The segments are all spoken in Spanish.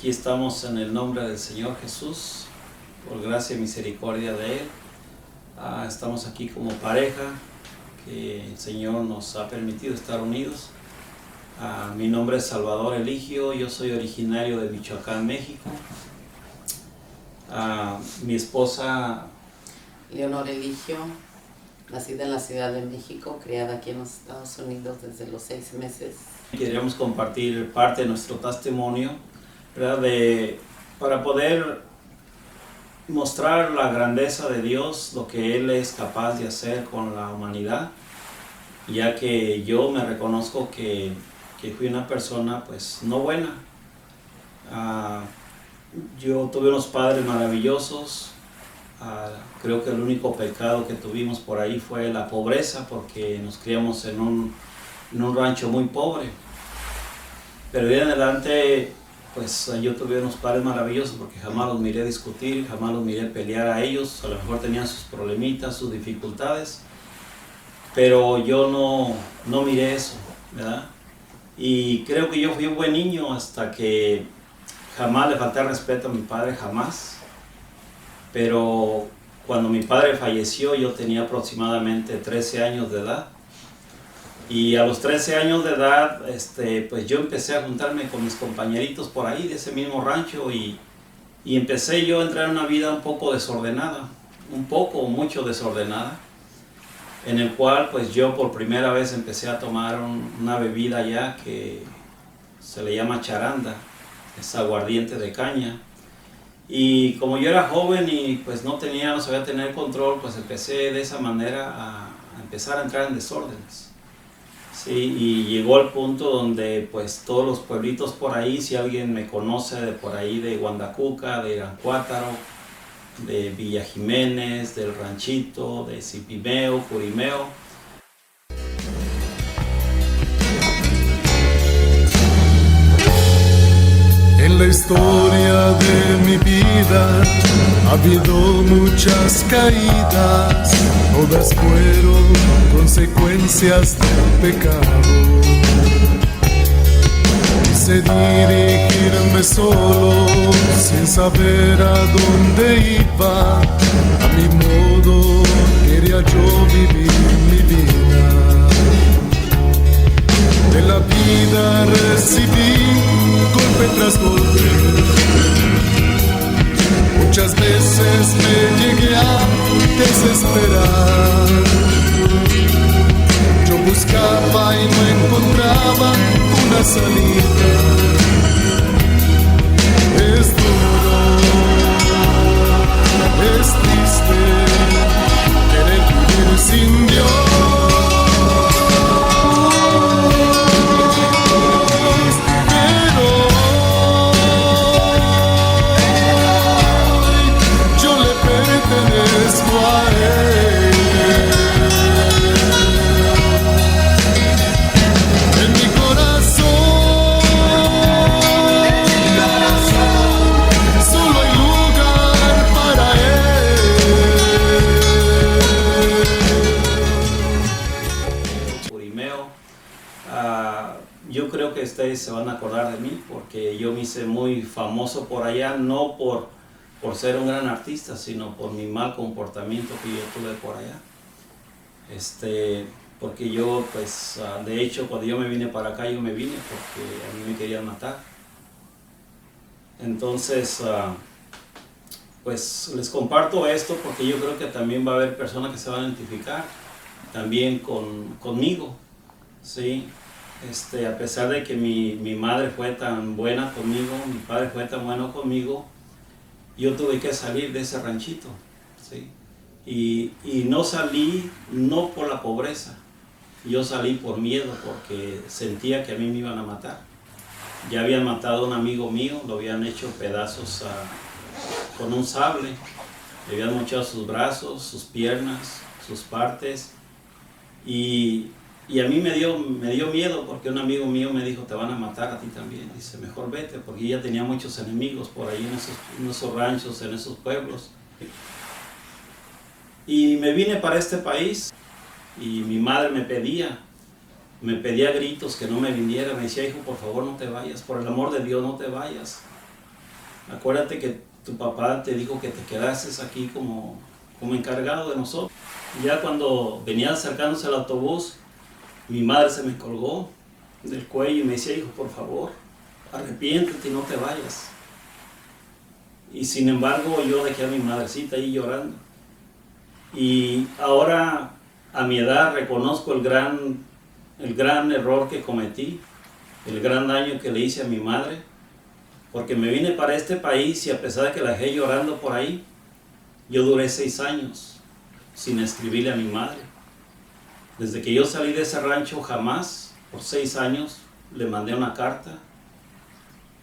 Aquí estamos en el nombre del Señor Jesús, por gracia y misericordia de Él. Estamos aquí como pareja, que el Señor nos ha permitido estar unidos. Mi nombre es Salvador Eligio, yo soy originario de Michoacán, México. Mi esposa Leonor Eligio, nacida en la Ciudad de México, criada aquí en los Estados Unidos desde los 6 meses. Queríamos compartir parte de nuestro testimonio, ¿verdad? Para poder mostrar la grandeza de Dios, lo que Él es capaz de hacer con la humanidad, ya que yo me reconozco que fui una persona pues no buena. Yo tuve unos padres maravillosos. Creo que el único pecado que tuvimos por ahí fue la pobreza, porque nos criamos en un rancho muy pobre. Pero de en adelante, pues yo tuve unos padres maravillosos, porque jamás los miré discutir, jamás los miré pelear a ellos. A lo mejor tenían sus problemitas, sus dificultades, pero yo no miré eso, ¿verdad? Y creo que yo fui un buen niño hasta que jamás le falté respeto a mi padre, jamás. Pero cuando mi padre falleció, yo tenía aproximadamente 13 años de edad. Y a los 13 años de edad, pues yo empecé a juntarme con mis compañeritos por ahí de ese mismo rancho y empecé yo a entrar en una vida un poco desordenada, mucho desordenada, en el cual pues yo por primera vez empecé a tomar una bebida ya que se le llama charanda, es aguardiente de caña. Y como yo era joven y pues no sabía tener control, pues empecé de esa manera a empezar a entrar en desórdenes. Sí, y llegó al punto donde pues todos los pueblitos por ahí, si alguien me conoce de por ahí, de Guandacuca, de Iracuátaro, de Villa Jiménez, del Ranchito, de Cipimeo, Curimeo. En la historia de mi vida ha habido muchas caídas, todas fueron consecuencias del pecado. Quise dirigirme solo, sin saber a dónde iba. A mi modo quería yo vivir mi vida. De la vida recibí golpe tras golpe. Muchas veces me llegué a desesperar. Yo buscaba y no encontraba una salida. Es duro, es triste querer vivir sin Dios. Yo creo que ustedes se van a acordar de mí porque yo me hice muy famoso por allá, no por ser un gran artista, sino por mi mal comportamiento que yo tuve por allá. Porque yo, pues, de hecho, cuando yo me vine para acá, yo me vine porque a mí me querían matar. Entonces, pues, les comparto esto porque yo creo que también va a haber personas que se van a identificar también conmigo, ¿sí? A pesar de que mi madre fue tan buena conmigo, mi padre fue tan bueno conmigo, yo tuve que salir de ese ranchito, ¿sí? Y no salí no por la pobreza, yo salí por miedo, porque sentía que a mí me iban a matar. Ya habían matado a un amigo mío, lo habían hecho pedazos con un sable, le habían mochado sus brazos, sus piernas, sus partes, y a mí me dio miedo porque un amigo mío me dijo, te van a matar a ti también. Dice, mejor vete, porque ella tenía muchos enemigos por ahí en esos ranchos, en esos pueblos. Y me vine para este país y mi madre me pedía a gritos que no me viniera. Me decía, hijo, por favor no te vayas, por el amor de Dios no te vayas. acuérdate que tu papá te dijo que te quedases aquí como encargado de nosotros. Y ya cuando venía acercándose al autobús, mi madre se me colgó del cuello y me decía, hijo, por favor, arrepiéntete y no te vayas. Y sin embargo yo dejé a mi madrecita ahí llorando. Y ahora a mi edad reconozco el gran error que cometí, el gran daño que le hice a mi madre, porque me vine para este país y a pesar de que la dejé llorando por ahí, yo duré 6 años sin escribirle a mi madre. Desde que yo salí de ese rancho jamás, por 6 años, le mandé una carta.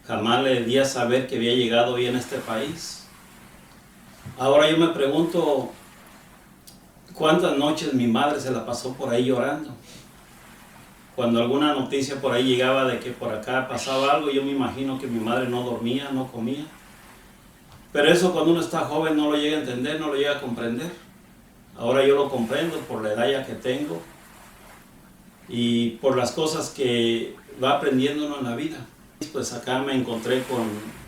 Jamás le di a saber que había llegado hoy en este país. Ahora yo me pregunto, ¿cuántas noches mi madre se la pasó por ahí llorando? Cuando alguna noticia por ahí llegaba de que por acá pasaba algo, yo me imagino que mi madre no dormía, no comía. Pero eso cuando uno está joven no lo llega a entender, no lo llega a comprender. Ahora yo lo comprendo por la edad ya que tengo y por las cosas que va aprendiendo uno en la vida. Pues acá me encontré con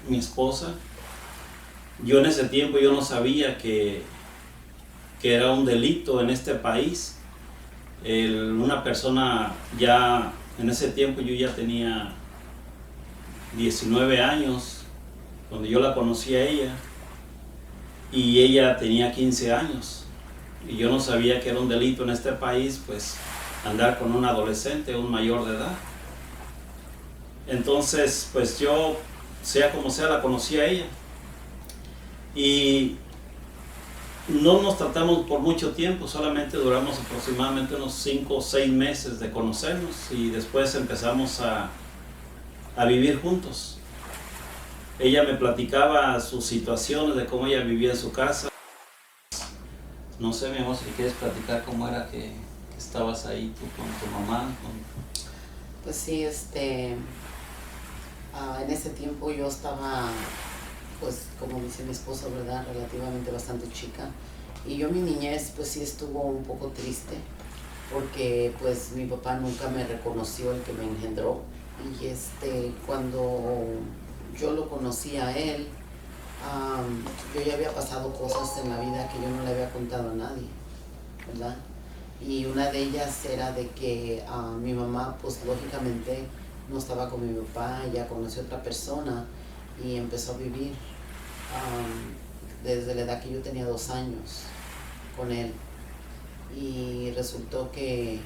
mi esposa. Yo en ese tiempo yo no sabía que era un delito en este país. Una persona ya, en ese tiempo yo ya tenía 19 años, cuando yo la conocí a ella, y ella tenía 15 años. Y yo no sabía que era un delito en este país, pues, andar con un adolescente, un mayor de edad. Entonces, pues yo, sea como sea, la conocí a ella. Y no nos tratamos por mucho tiempo, solamente duramos aproximadamente unos 5 o 6 meses de conocernos y después empezamos a vivir juntos. Ella me platicaba sus situaciones, de cómo ella vivía en su casa. No sé, mi amor, si quieres platicar cómo era que estabas ahí tú con tu mamá. Pues sí, en ese tiempo yo estaba, pues como dice mi esposo, ¿verdad? Relativamente bastante chica. Y yo mi niñez pues sí estuvo un poco triste porque pues mi papá nunca me reconoció el que me engendró. Y cuando yo lo conocí a él, yo ya había pasado cosas en la vida que yo no le había contado a nadie, ¿verdad? Y una de ellas era de que mi mamá pues lógicamente no estaba con mi papá, ella conoció a otra persona y empezó a vivir desde la edad que yo tenía 2 años con él. Y resultó que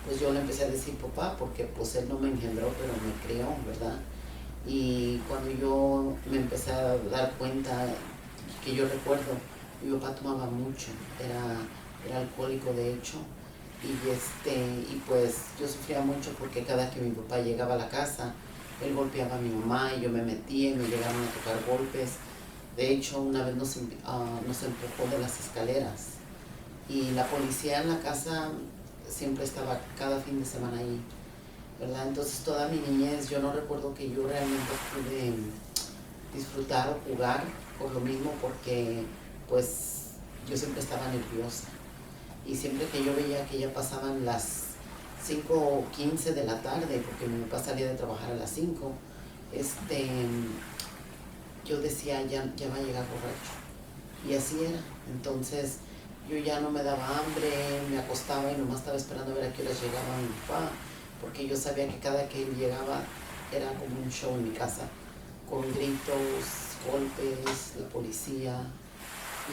pues yo le empecé a decir papá porque pues él no me engendró pero me crió, ¿verdad? Y cuando yo me empecé a dar cuenta, que yo recuerdo, mi papá tomaba mucho, era alcohólico de hecho. Y pues yo sufría mucho porque cada que mi papá llegaba a la casa, él golpeaba a mi mamá y yo me metía y me llegaron a tocar golpes. De hecho, una vez nos empujó de las escaleras y la policía en la casa siempre estaba cada fin de semana ahí, ¿verdad? Entonces toda mi niñez yo no recuerdo que yo realmente pude disfrutar o jugar por lo mismo porque pues yo siempre estaba nerviosa. Y siempre que yo veía que ya pasaban las 5:15 de la tarde, porque mi papá salía de trabajar a las 5, yo decía, ya va a llegar borracho. Y así era. Entonces yo ya no me daba hambre, me acostaba y nomás estaba esperando a ver a qué horas llegaba mi papá, porque yo sabía que cada que él llegaba era como un show en mi casa, con gritos, golpes, la policía.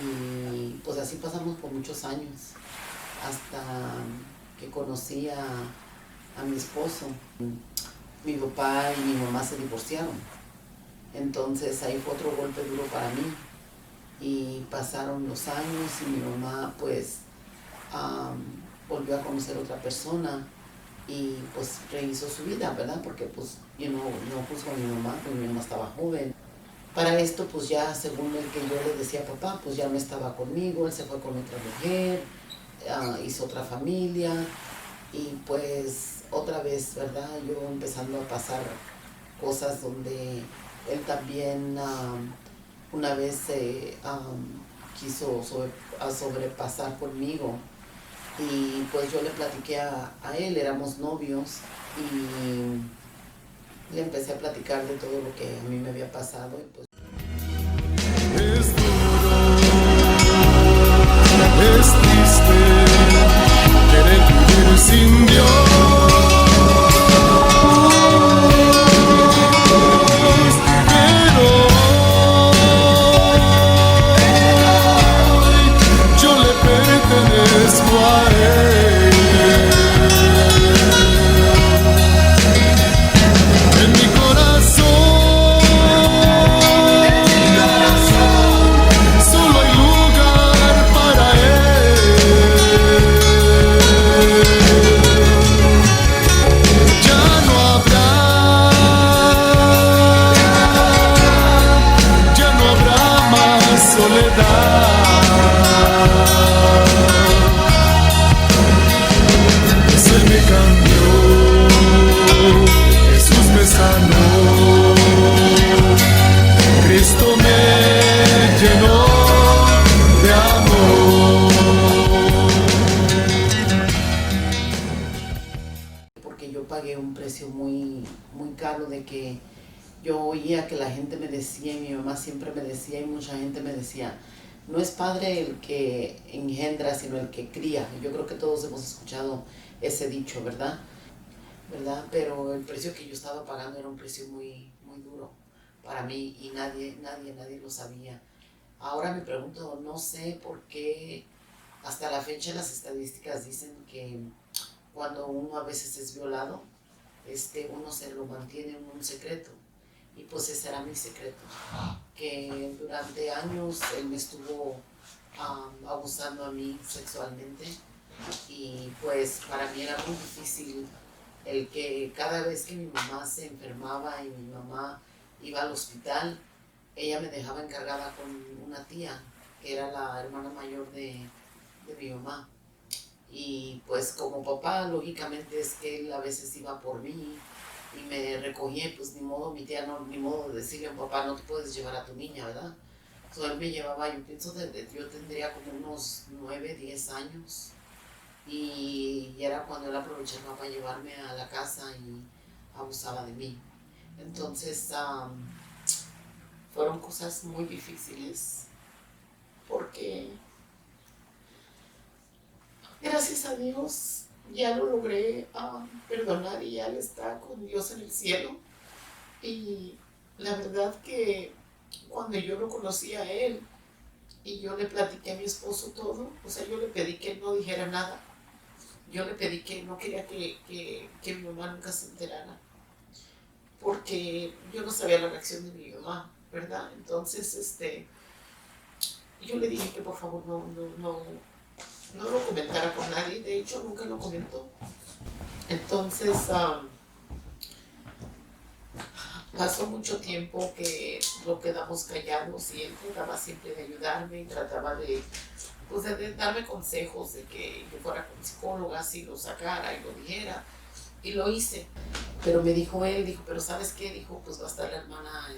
Y pues así pasamos por muchos años, hasta que conocí a mi esposo. Mi papá y mi mamá se divorciaron, entonces ahí fue otro golpe duro para mí. Y pasaron los años y mi mamá pues volvió a conocer a otra persona y pues rehizo su vida, ¿verdad? Porque pues yo no juzgo a mi mamá, porque mi mamá estaba joven. Para esto pues ya según el que yo le decía papá, pues ya no estaba conmigo, él se fue con otra mujer, hizo otra familia y pues otra vez, ¿verdad? Yo empezando a pasar cosas donde él también una vez quiso sobrepasar conmigo y pues yo le platiqué a él, éramos novios y le empecé a platicar de todo lo que a mí me había pasado y pues pagué un precio muy, muy caro de que yo oía que la gente me decía, y mi mamá siempre me decía, y mucha gente me decía, no es padre el que engendra, sino el que cría. Yo creo que todos hemos escuchado ese dicho, ¿verdad? ¿Verdad? Pero el precio que yo estaba pagando era un precio muy, muy duro para mí y nadie lo sabía. Ahora me pregunto, no sé por qué hasta la fecha las estadísticas dicen que cuando uno a veces es violado, uno se lo mantiene en un secreto. Y pues ese era mi secreto, que durante años él me estuvo abusando a mí sexualmente y pues para mí era muy difícil el que cada vez que mi mamá se enfermaba y mi mamá iba al hospital, ella me dejaba encargada con una tía, que era la hermana mayor de mi mamá. Y pues como papá, lógicamente es que él a veces iba por mí y me recogía, pues ni modo, mi tía no, ni modo de decirle a un papá, no te puedes llevar a tu niña, ¿verdad? Entonces él me llevaba, yo pienso, yo tendría como unos 9, 10 años. Y era cuando él aprovechaba para llevarme a la casa y abusaba de mí. Entonces fueron cosas muy difíciles porque gracias a Dios ya lo logré perdonar y ya él está con Dios en el cielo. Y la verdad que cuando yo lo conocí a él y yo le platiqué a mi esposo todo, o sea, yo le pedí que él no dijera nada. Yo le pedí que no quería que mi mamá nunca se enterara, porque yo no sabía la reacción de mi mamá, ¿verdad? Entonces, yo le dije que por favor no lo comentara con nadie, de hecho nunca lo comentó. Entonces, pasó mucho tiempo que lo quedamos callados y él trataba siempre de ayudarme y trataba pues de darme consejos de que yo fuera con psicóloga, si lo sacara y lo dijera. Y lo hice. Pero me dijo él, dijo, pero ¿sabes qué? Dijo, pues va a estar la hermana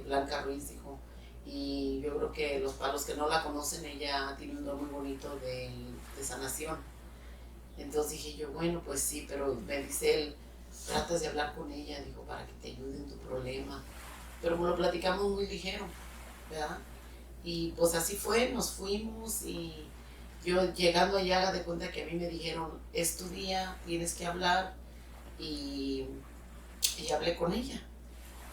Blanca Ruiz, dijo. Y yo creo que para los que no la conocen, ella tiene un don muy bonito de sanación. Entonces dije yo, bueno, pues sí, pero me dice él, tratas de hablar con ella, dijo, para que te ayude en tu problema. Pero me lo platicamos muy ligero, ¿verdad? Y pues así fue, nos fuimos y yo llegando allá, haga de cuenta que a mí me dijeron, es tu día, tienes que hablar y hablé con ella.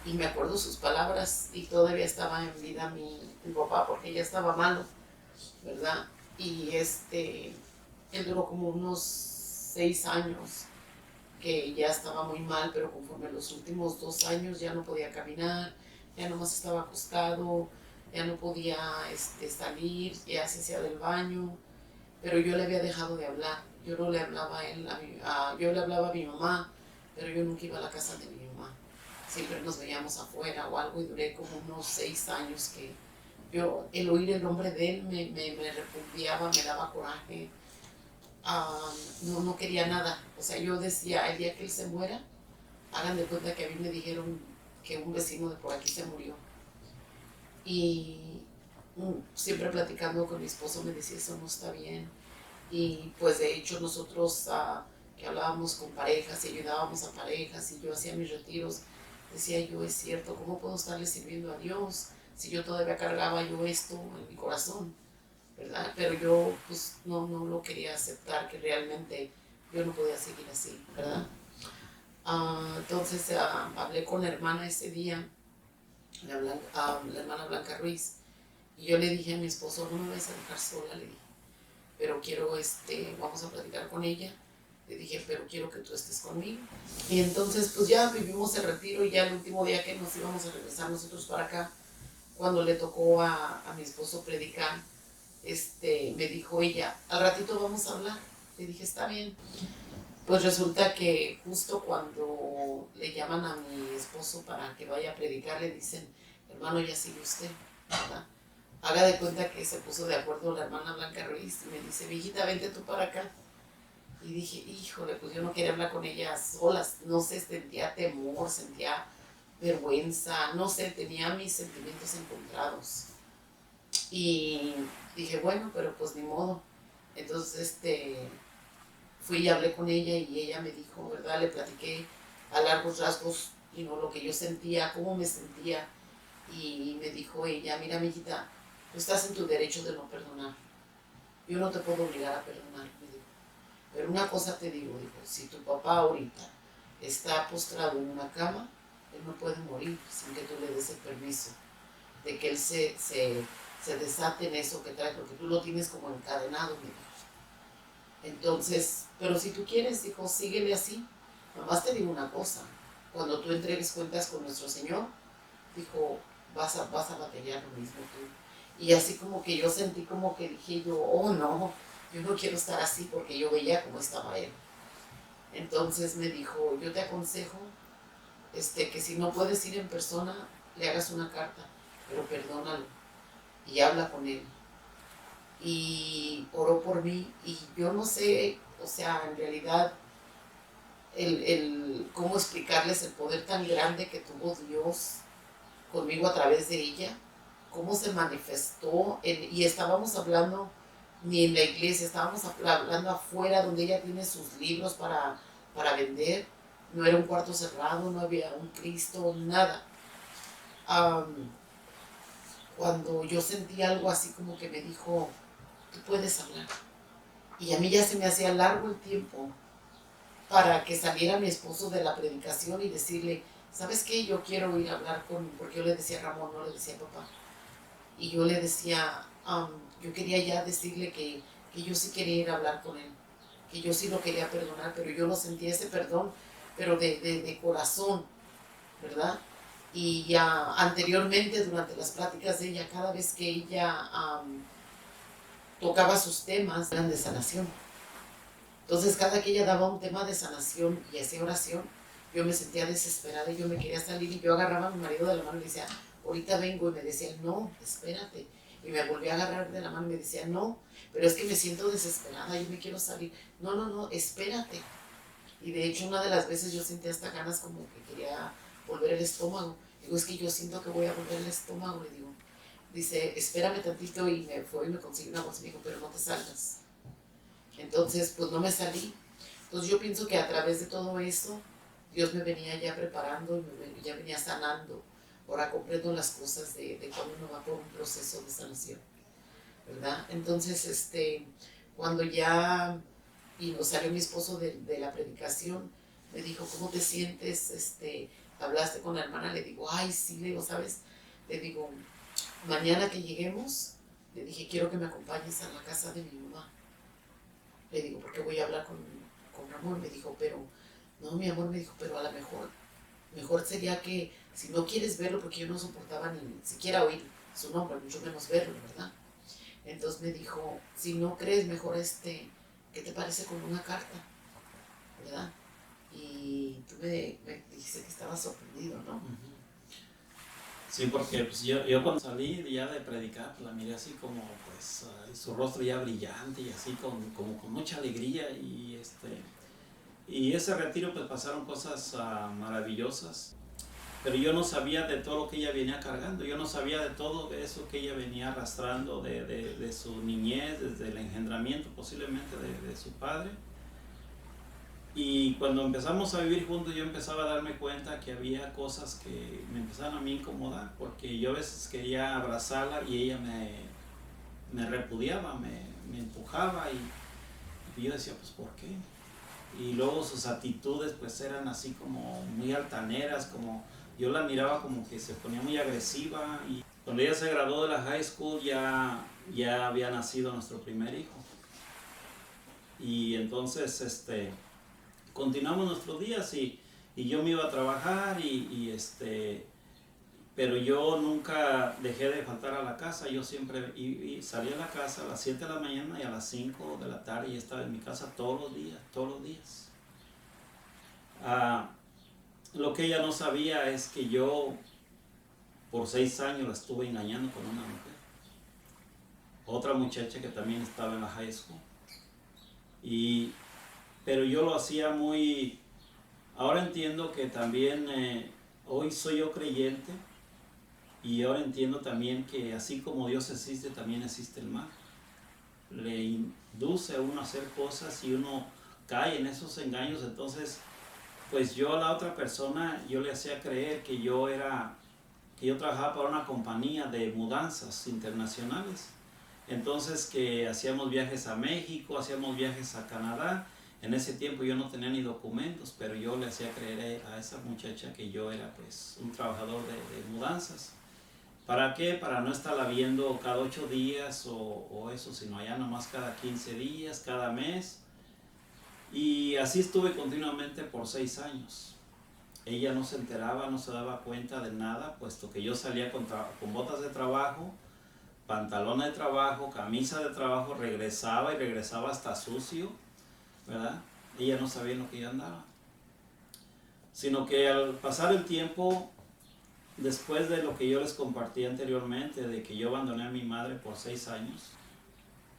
Y me acuerdo sus palabras y todavía estaba en vida mi papá porque ya estaba malo, ¿verdad? Y él duró como unos 6 años que ya estaba muy mal, pero conforme los últimos 2 años ya no podía caminar, ya nomás estaba acostado, ya no podía salir, ya se hacía del baño, pero yo le había dejado de hablar. Yo no le hablaba a él, yo le hablaba a mi mamá, pero yo nunca iba a la casa de mi mamá. Siempre nos veíamos afuera o algo y duré como unos 6 años que el oír el nombre de él me repudiaba, me daba coraje. No quería nada. O sea, yo decía, el día que él se muera, hagan de cuenta que a mí me dijeron que un vecino de por aquí se murió. Y siempre platicando con mi esposo me decía, eso no está bien. Y pues de hecho nosotros que hablábamos con parejas y ayudábamos a parejas y yo hacía mis retiros, decía yo, es cierto, ¿cómo puedo estarle sirviendo a Dios si yo todavía cargaba yo esto en mi corazón? ¿Verdad? Pero yo pues no lo quería aceptar, que realmente yo no podía seguir así, ¿verdad? Entonces hablé con la hermana ese día, la hermana Blanca Ruiz, y yo le dije a mi esposo, no me vayas a dejar sola, le dije, pero quiero, vamos a platicar con ella. Le dije, pero quiero que tú estés conmigo. Y entonces pues ya vivimos el retiro y ya el último día que nos íbamos a regresar nosotros para acá, cuando le tocó a mi esposo predicar, me dijo ella, al ratito vamos a hablar. Le dije, está bien. Pues resulta que justo cuando le llaman a mi esposo para que vaya a predicar, le dicen, hermano, ya sigue usted, ¿verdad? Haga de cuenta que se puso de acuerdo la hermana Blanca Ruiz y me dice, viejita, vente tú para acá. Y dije, híjole, pues yo no quería hablar con ella solas, no sé, sentía temor, sentía vergüenza, no sé, tenía mis sentimientos encontrados. Y dije, bueno, pero pues ni modo. Entonces, fui y hablé con ella y ella me dijo, ¿verdad? Le platiqué a largos rasgos, lo que yo sentía, cómo me sentía. Y me dijo ella, mira, mijita, tú estás en tu derecho de no perdonar. Yo no te puedo obligar a perdonar, me dijo. Pero una cosa te digo, dijo, si tu papá ahorita está postrado en una cama, él no puede morir sin que tú le des el permiso de que él se desate en eso que trae, porque tú lo tienes como encadenado, me dijo. Entonces, pero si tú quieres, dijo, síguele así. Nomás te digo una cosa, cuando tú entregues cuentas con nuestro Señor, dijo, vas a batallar lo mismo tú. Y así como que yo sentí como que dije yo, oh no, yo no quiero estar así porque yo veía cómo estaba él. Entonces me dijo, yo te aconsejo que si no puedes ir en persona, le hagas una carta, pero perdónalo y habla con él. Y oró por mí y yo no sé, o sea, en realidad cómo explicarles el poder tan grande que tuvo Dios conmigo a través de ella, cómo se manifestó, y estábamos hablando ni en la iglesia, estábamos hablando afuera donde ella tiene sus libros para vender, no era un cuarto cerrado, no había un Cristo, nada. Cuando yo sentí algo así como que me dijo, tú puedes hablar. Y a mí ya se me hacía largo el tiempo para que saliera mi esposo de la predicación y decirle, ¿sabes qué? Yo quiero ir a hablar porque yo le decía a Ramón, no le decía a papá. Y yo le decía, yo quería ya decirle que yo sí quería ir a hablar con él, que yo sí lo quería perdonar, pero yo no sentía ese perdón, pero de corazón, ¿verdad? Y ya anteriormente, durante las pláticas de ella, cada vez que ella tocaba sus temas, eran de sanación. Entonces, cada que ella daba un tema de sanación y hacía oración, yo me sentía desesperada y yo me quería salir y yo agarraba a mi marido de la mano y le decía, ahorita vengo, y me decía, no, espérate. Y me volví a agarrar de la mano y me decía, no, pero es que me siento desesperada, yo me quiero salir. No, no, no, espérate. Y de hecho, una de las veces yo sentía hasta ganas como que quería volver el estómago. Digo, es que yo siento que voy a volver el estómago. Y digo, dice, espérame tantito, y me fue y me consiguió una bolsa y me dijo, pero no te salgas. Entonces, pues no me salí. Entonces yo pienso que a través de todo eso, Dios me venía ya preparando y ya venía sanando. Ahora comprendo las cosas de cuando uno va por un proceso de sanación, ¿verdad? Entonces, cuando ya y nos salió mi esposo de la predicación, me dijo, ¿cómo te sientes? ¿Hablaste con la hermana? Le digo, ay, sí, le digo, ¿sabes? Le digo, mañana que lleguemos, le dije, quiero que me acompañes a la casa de mi mamá. Le digo, porque voy a hablar con Ramón. Me dijo, pero, no, mi amor, me dijo, pero a lo mejor sería que, si no quieres verlo, porque yo no soportaba ni siquiera oír su nombre, mucho menos verlo, ¿verdad? Entonces me dijo, si no crees, mejor ¿qué te parece con una carta? ¿Verdad? Y tú me dijiste que estabas sorprendido, ¿no? Sí, porque pues, yo cuando salí ya de predicar, pues, la miré así como, pues, su rostro ya brillante y así como con mucha alegría. Y ese retiro, pues, pasaron cosas maravillosas. Pero yo no sabía de todo lo que ella venía cargando, yo no sabía de todo eso que ella venía arrastrando de su niñez, desde el engendramiento posiblemente de su padre. Y cuando empezamos a vivir juntos, yo empezaba a darme cuenta que había cosas que me empezaban a mí incomodar, porque yo a veces quería abrazarla y ella me repudiaba, me empujaba, y yo decía, pues, ¿por qué? Y luego sus actitudes pues eran así como muy altaneras, como yo la miraba como que se ponía muy agresiva. Y cuando ella se graduó de la high school ya había nacido nuestro primer hijo. Y entonces continuamos nuestros días y yo me iba a trabajar pero yo nunca dejé de faltar a la casa. Yo siempre salía a la casa a las 7 de la mañana y a las 5 de la tarde y estaba en mi casa todos los días. Lo que ella no sabía es que yo por 6 años la estuve engañando con una mujer, otra muchacha que también estaba en la high school. Pero yo lo hacía muy... Ahora entiendo que también hoy soy yo creyente, y ahora entiendo también que así como Dios existe, también existe el mal. Le induce a uno a hacer cosas y uno cae en esos engaños. Entonces, pues yo a la otra persona, yo le hacía creer que yo trabajaba para una compañía de mudanzas internacionales. Entonces que hacíamos viajes a México, hacíamos viajes a Canadá. En ese tiempo yo no tenía ni documentos, pero yo le hacía creer a esa muchacha que yo era pues un trabajador de mudanzas. ¿Para qué? Para no estarla viendo cada 8 días o eso, sino allá nomás cada 15 días, cada mes. Y así estuve continuamente por 6 años. Ella no se enteraba, no se daba cuenta de nada, puesto que yo salía con botas de trabajo, pantalones de trabajo, camisa de trabajo, regresaba hasta sucio, ¿verdad? Ella no sabía en lo que yo andaba. Sino que al pasar el tiempo, después de lo que yo les compartí anteriormente, de que yo abandoné a mi madre por 6 años,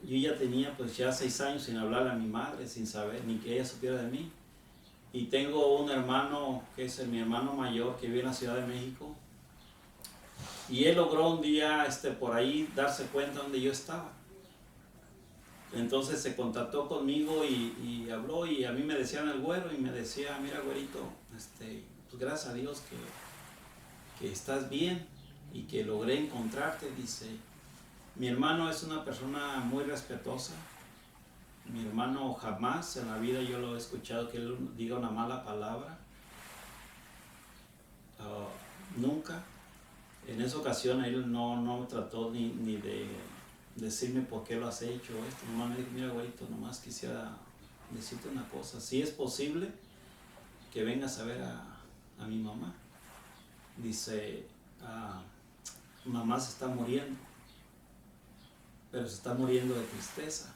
yo ya tenía pues ya 6 años sin hablarle a mi madre, sin saber, ni que ella supiera de mí. Y tengo un hermano, que es mi hermano mayor, que vive en la Ciudad de México. Y él logró un día por ahí darse cuenta donde yo estaba. Entonces se contactó conmigo y habló, y a mí me decían el güero, y me decía, mira güerito, pues gracias a Dios que estás bien y que logré encontrarte. Dice, mi hermano es una persona muy respetuosa. Mi hermano jamás en la vida yo lo he escuchado que él diga una mala palabra. Nunca. En esa ocasión él no trató ni de decirme por qué lo has hecho esto. Nomás me dijo, mira güerito, nomás quisiera decirte una cosa. Si es posible que vengas a ver a mi mamá. Dice, mamá se está muriendo, pero se está muriendo de tristeza,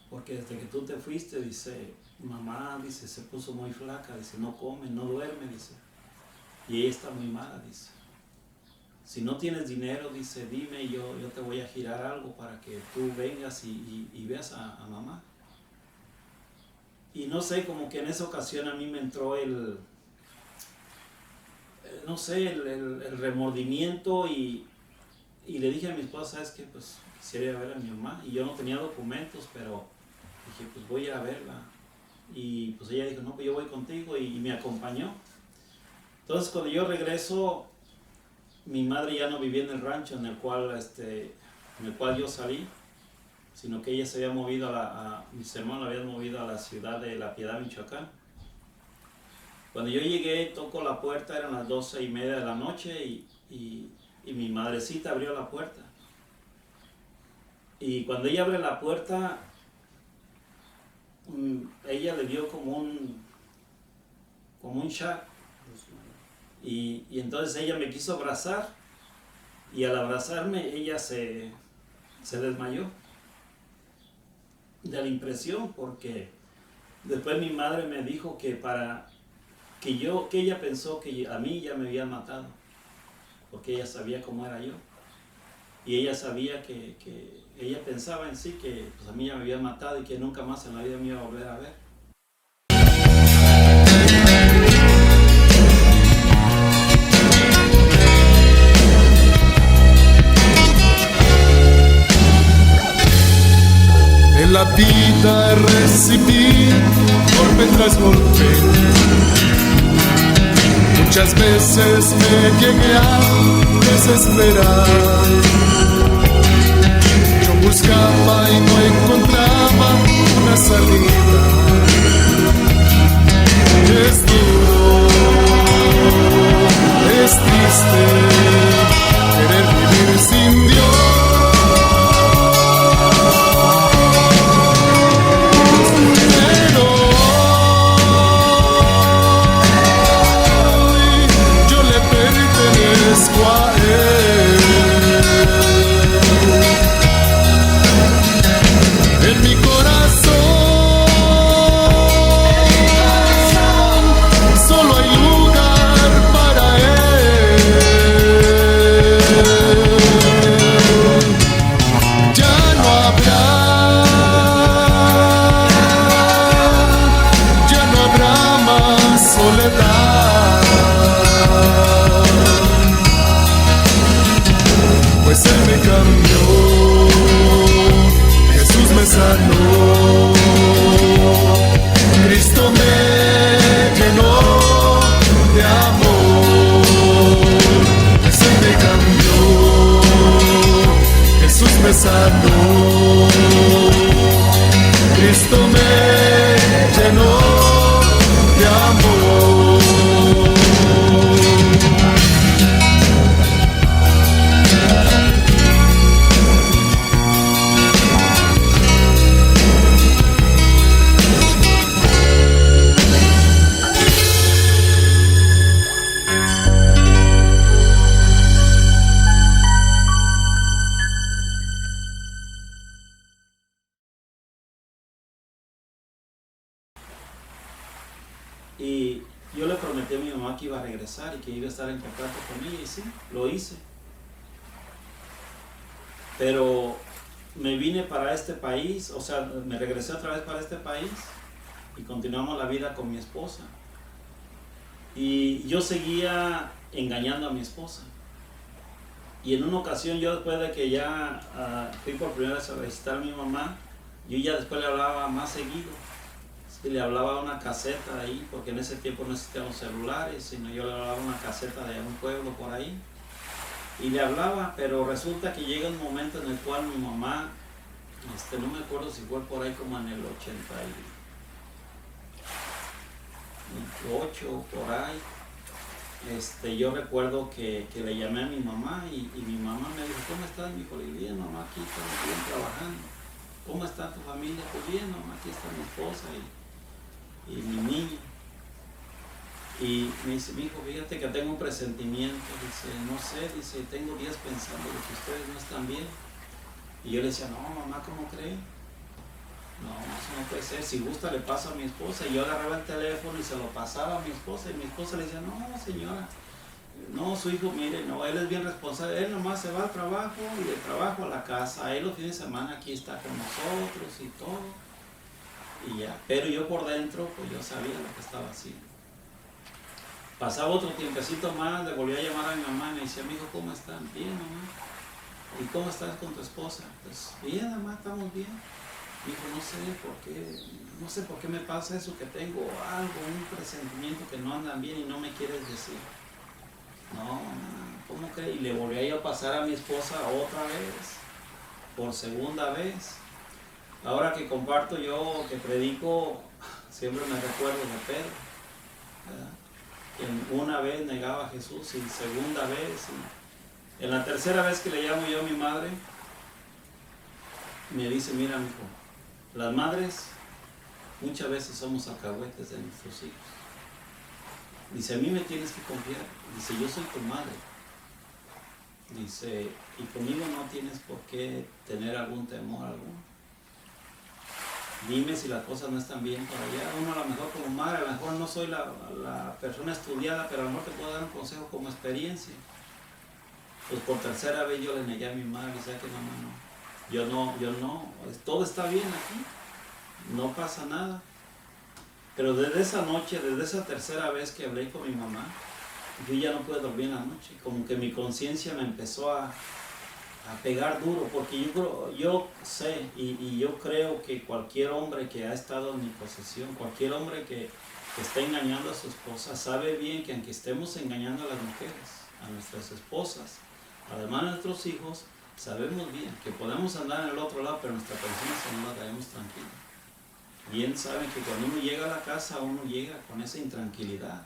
porque desde que tú te fuiste, dice, mamá, dice, se puso muy flaca, dice, no come, no duerme, dice, y ella está muy mala, dice. Si no tienes dinero, dice, dime, yo te voy a girar algo para que tú vengas y veas a mamá. Y no sé, como que en esa ocasión a mí me entró el remordimiento, y le dije a mi esposa, ¿sabes qué? Pues quisiera ir a ver a mi mamá, y yo no tenía documentos, pero dije, pues voy a ir a verla. Y pues ella dijo, no, pues yo voy contigo, y me acompañó. Entonces cuando yo regreso, mi madre ya no vivía en el rancho en el cual yo salí, sino que ella se había movido mis hermanos la habían movido a la ciudad de La Piedad, Michoacán. Cuando yo llegué, toco la puerta, eran las 12:30 de la noche, y mi madrecita abrió la puerta. Y cuando ella abre la puerta, ella le dio como un shock. Y entonces ella me quiso abrazar, y al abrazarme ella se desmayó de la impresión, porque después mi madre me dijo que ella pensó que a mí ya me habían matado, porque ella sabía cómo era yo, y ella sabía que ella pensaba en sí que pues a mí ya me habían matado y que nunca más en la vida me iba a volver a ver. En la vida recibí golpe tras golpe. Muchas veces me llegué a desesperar. Yo buscaba y no encontraba una salida. Es duro, es triste querer vivir sin Dios. En mi corazón Y yo le prometí a mi mamá que iba a regresar y que iba a estar en contacto con ella, y sí, lo hice. Pero me vine para este país, o sea, me regresé otra vez para este país y continuamos la vida con mi esposa. Y yo seguía engañando a mi esposa. Y en una ocasión yo, después de que ya fui por primera vez a visitar a mi mamá, yo ya después le hablaba más seguido. Sí, le hablaba a una caseta ahí, porque en ese tiempo no existían los celulares, sino yo le hablaba a una caseta de un pueblo por ahí. Y le hablaba, pero resulta que llega un momento en el cual mi mamá, no me acuerdo si fue por ahí como en el 88, por ahí. Yo recuerdo que le llamé a mi mamá y mi mamá me dijo, ¿cómo estás? Me dijo, bien, mamá, aquí estamos bien trabajando. ¿Cómo está tu familia? Pues bien, mamá, aquí está mi esposa y mi niña. Y me dice, mi hijo, fíjate que tengo un presentimiento. Dice, no sé, dice, tengo días pensando de que ustedes no están bien. Y yo le decía, no, mamá, ¿cómo cree? No, eso no puede ser. Si gusta, le paso a mi esposa. Y yo agarraba el teléfono y se lo pasaba a mi esposa. Y mi esposa le decía, no, señora, no, su hijo, mire, no, él es bien responsable. Él nomás se va al trabajo y del trabajo a la casa. Él los fines de semana aquí está con nosotros y todo. Y ya. Pero yo por dentro, pues yo sabía lo que estaba haciendo. Pasaba otro tiempecito más, le volví a llamar a mi mamá y me decía, amigo, ¿cómo están? Bien, mamá. ¿Y cómo estás con tu esposa? Pues bien, mamá, estamos bien. Dijo, no sé por qué me pasa eso, que tengo algo, un presentimiento que no andan bien y no me quieres decir. No, mamá, ¿cómo crees? Y le volví a ir a pasar a mi esposa otra vez, por segunda vez. Ahora que comparto yo, que predico, siempre me recuerdo de Pedro, ¿verdad? Una vez negaba a Jesús y segunda vez. Y en la tercera vez que le llamo yo a mi madre, me dice, mira, mijo, las madres muchas veces somos alcahuetes de nuestros hijos. Dice, a mí me tienes que confiar. Dice, yo soy tu madre. Dice, y conmigo no tienes por qué tener algún temor alguno. Dime si las cosas no están bien por allá. Uno a lo mejor como madre, a lo mejor no soy la persona estudiada, pero a lo mejor te puedo dar un consejo como experiencia. Pues por tercera vez yo le negué a mi madre y decía que mamá no. Yo no, todo está bien aquí, no pasa nada. Pero desde esa noche, desde esa tercera vez que hablé con mi mamá, yo ya no pude dormir en la noche. Como que mi conciencia me empezó a pegar duro, porque yo sé y yo creo que cualquier hombre que ha estado en mi posesión, cualquier hombre que está engañando a su esposa, sabe bien que aunque estemos engañando a las mujeres, a nuestras esposas, además de nuestros hijos, sabemos bien que podemos andar en el otro lado, pero nuestra conciencia no la traemos tranquila. Bien saben que cuando uno llega a la casa, uno llega con esa intranquilidad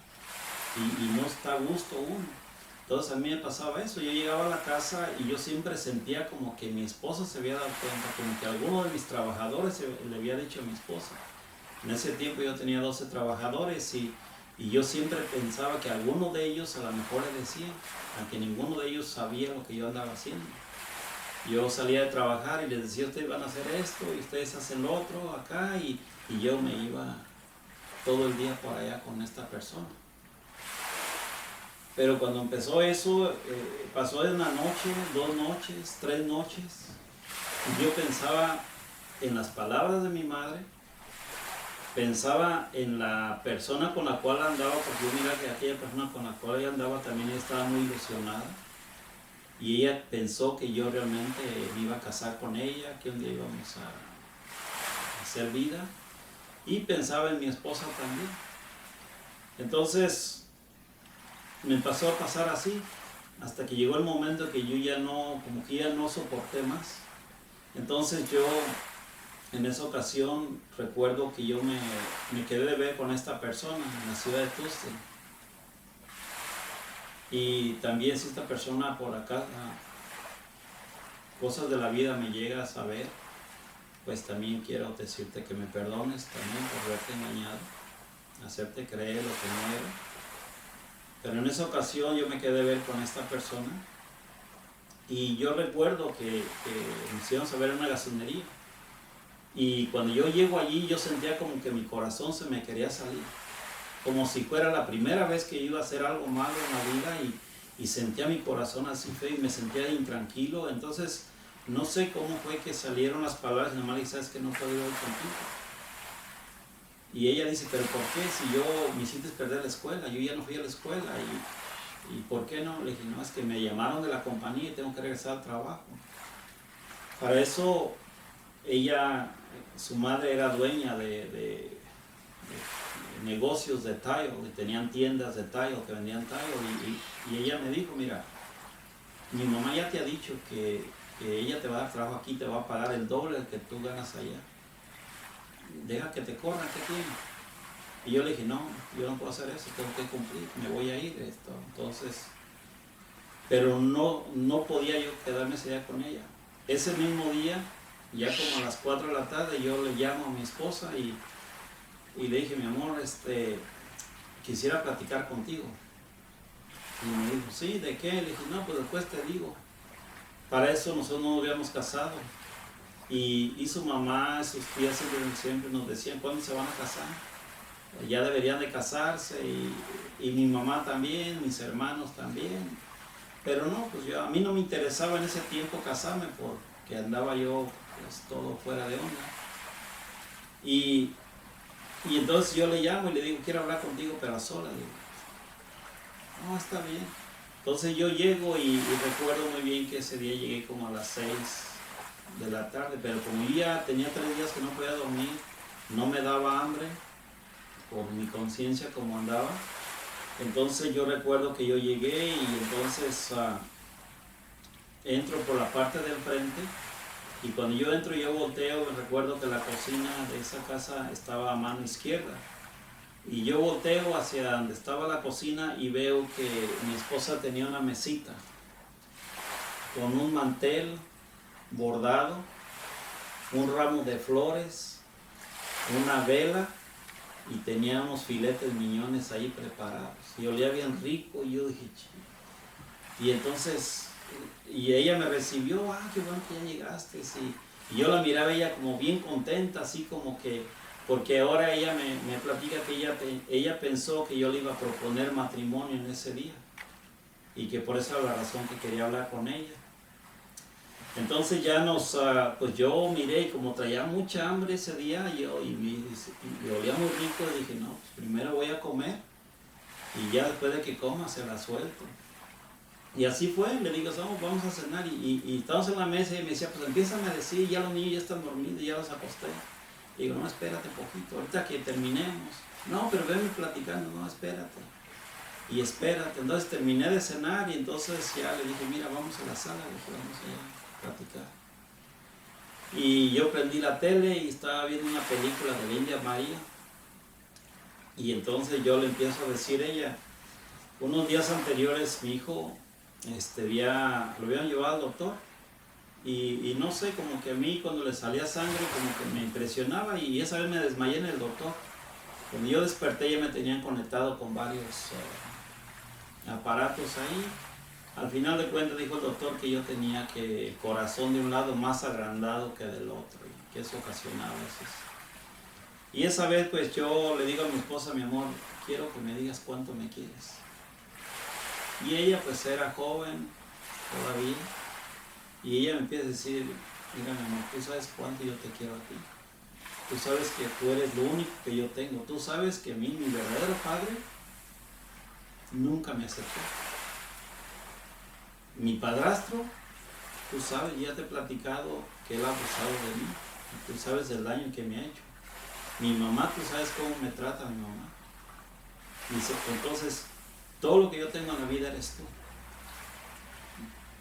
y no está a gusto uno. Entonces a mí me pasaba eso, yo llegaba a la casa y yo siempre sentía como que mi esposa se había dado cuenta, como que alguno de mis trabajadores le había dicho a mi esposa. En ese tiempo yo tenía 12 trabajadores y yo siempre pensaba que alguno de ellos a lo mejor le decían, aunque ninguno de ellos sabía lo que yo andaba haciendo. Yo salía de trabajar y les decía, ustedes van a hacer esto y ustedes hacen lo otro acá y yo me iba todo el día por allá con esta persona. Pero cuando empezó eso, pasó de una noche, 2 noches, 3 noches. Y yo pensaba en las palabras de mi madre, pensaba en la persona con la cual andaba, porque yo miraba que aquella persona con la cual ella andaba también estaba muy ilusionada. Y ella pensó que yo realmente me iba a casar con ella, que un día íbamos a hacer vida. Y pensaba en mi esposa también. Entonces me pasó a pasar así, hasta que llegó el momento que yo ya no, como que ya no soporté más. Entonces yo, en esa ocasión, recuerdo que yo me quedé de ver con esta persona en la ciudad de Tuxtla. Y también si esta persona por acá, cosas de la vida me llega a saber, pues también quiero decirte que me perdones también por haberte engañado, hacerte creer lo que no era. Pero en esa ocasión yo me quedé de ver con esta persona y yo recuerdo que nos íbamos a ver en una gasolinería. Y cuando yo llego allí yo sentía como que mi corazón se me quería salir. como si fuera la primera vez que iba a hacer algo malo en la vida y sentía mi corazón así feo y me sentía intranquilo. Entonces, no sé cómo fue que salieron las palabras y nomás le dije, ¿sabes que no puedo ir hoy contigo? Y ella dice, ¿pero por qué? Si yo me hiciste perder la escuela, yo ya no fui a la escuela. ¿Y por qué no? Le dije, no, es que me llamaron de la compañía y tengo que regresar al trabajo. Para eso, ella, su madre era dueña de negocios de tile, y tenían tiendas de tile que vendían tile, y ella me dijo, mira, mi mamá ya te ha dicho que ella te va a dar trabajo aquí, te va a pagar el doble del que tú ganas allá. Deja que te corran, ¿qué tiene? Y yo le dije, no, yo no puedo hacer eso, tengo que cumplir, me voy a ir esto. Entonces, pero no podía yo quedarme ese día con ella. Ese mismo día, ya como a las 4 de la tarde, yo le llamo a mi esposa y le dije, mi amor, quisiera platicar contigo. Y me dijo, sí, ¿de qué? Le dije, no, pues después te digo. Para eso nosotros no nos habíamos casado. Y su mamá, sus tías siempre nos decían, ¿cuándo se van a casar? Ya deberían de casarse, y mi mamá también, mis hermanos también. Pero no, pues a mí no me interesaba en ese tiempo casarme porque andaba yo pues todo fuera de onda. Y entonces yo le llamo y le digo, quiero hablar contigo, pero a solas. Digo, no, está bien. Entonces yo llego y recuerdo muy bien que ese día llegué como a las 6 de la tarde, pero como ya tenía 3 días que no podía dormir, no me daba hambre por mi conciencia como andaba. Entonces yo recuerdo que yo llegué y entonces entro por la parte del frente, y cuando yo entro yo volteo, me recuerdo que la cocina de esa casa estaba a mano izquierda, y yo volteo hacia donde estaba la cocina y veo que mi esposa tenía una mesita con un mantel bordado, un ramo de flores, una vela, y tenía unos filetes miñones ahí preparados y olía bien rico. Y yo dije, y entonces, y ella me recibió, qué bueno que ya llegaste, y yo la miraba ella como bien contenta, así como que, porque ahora ella me platica que ella pensó que yo le iba a proponer matrimonio en ese día, y que por esa era la razón que quería hablar con ella. Entonces ya pues yo miré, y como traía mucha hambre ese día, y olía muy rico, y dije, no, pues primero voy a comer, y ya después de que coma se la suelto. Y así fue, le digo, vamos a cenar, y estamos en la mesa, y me decía, pues empiezan a decir, ya los niños ya están dormidos, ya los acosté. Y digo, no, espérate poquito, ahorita que terminemos. No, pero venme platicando, no, espérate. Y espérate, entonces terminé de cenar, y entonces ya le dije, mira, vamos a la sala, le dije, vamos a platicar. Y yo prendí la tele y estaba viendo una película de la India María, y entonces yo le empiezo a decir a ella, unos días anteriores mi hijo lo habían llevado al doctor, y no sé, como que a mí cuando le salía sangre como que me impresionaba, y esa vez me desmayé en el doctor. Cuando yo desperté ya me tenían conectado con varios aparatos ahí. Al final de cuentas dijo el doctor que yo tenía el corazón de un lado más agrandado que del otro, y que eso ocasionaba eso. Y esa vez pues yo le digo a mi esposa, mi amor, quiero que me digas cuánto me quieres. Y ella pues era joven todavía, y ella me empieza a decir, mira mi amor, tú sabes cuánto yo te quiero a ti. Tú sabes que tú eres lo único que yo tengo. Tú sabes que a mí, mi verdadero padre, nunca me aceptó. Mi padrastro, tú sabes, ya te he platicado que él ha abusado de mí. Tú sabes del daño que me ha hecho. Mi mamá, tú sabes cómo me trata mi mamá. Dice, entonces, todo lo que yo tengo en la vida eres tú.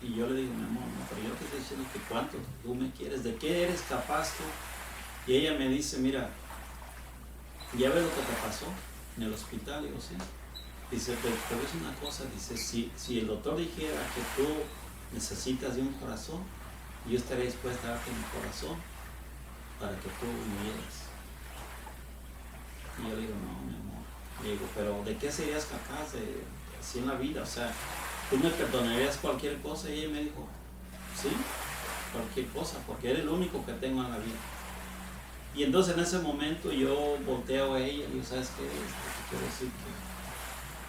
Y yo le digo, mi amor, no, pero yo te estoy diciendo que cuánto tú me quieres, de qué eres capaz tú. Y ella me dice, mira, ¿ya ves lo que te pasó en el hospital? Y digo, sí. Dice, pero es una cosa, dice, si el doctor dijera que tú necesitas de un corazón, yo estaría dispuesta a darte mi corazón para que tú vivieras. Y yo le digo, no, mi amor. Le digo, pero ¿de qué serías capaz de así en la vida? O sea, ¿tú me perdonarías cualquier cosa? Y ella me dijo, sí, cualquier cosa, porque eres el único que tengo en la vida. Y entonces en ese momento yo volteo a ella y digo, ¿sabes qué? Te quiero decir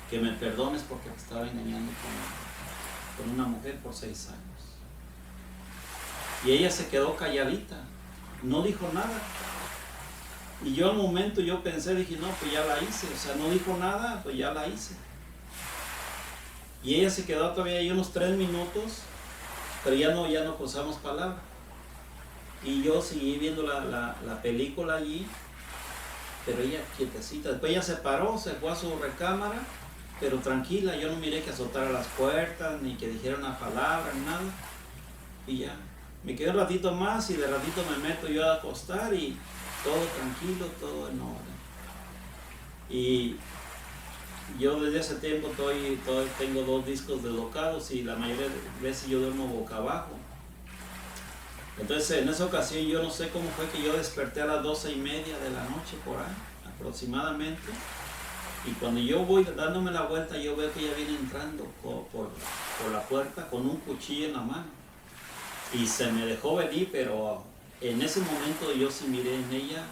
que me perdones porque te estaba engañando con una mujer por 6 años. Y ella se quedó calladita, no dijo nada. Y yo al momento yo pensé, dije, no, pues ya la hice, o sea, no dijo nada, pues ya la hice. Y ella se quedó todavía ahí unos 3 minutos, pero ya no cruzamos palabra. Y yo seguí viendo la película allí, pero ella quietecita. Después ella se paró, se fue a su recámara, pero tranquila. Yo no miré que azotara las puertas, ni que dijera una palabra, ni nada. Y ya, me quedé un ratito más y de ratito me meto yo a acostar y todo tranquilo, todo en orden. Y yo desde ese tiempo tengo 2 discos deslocados y la mayoría de veces yo duermo boca abajo. Entonces en esa ocasión yo no sé cómo fue que yo desperté a las 12:30 de la noche por ahí, aproximadamente. Y cuando yo voy dándome la vuelta, yo veo que ella viene entrando por la puerta con un cuchillo en la mano. Y se me dejó venir, pero en ese momento yo sí miré en ella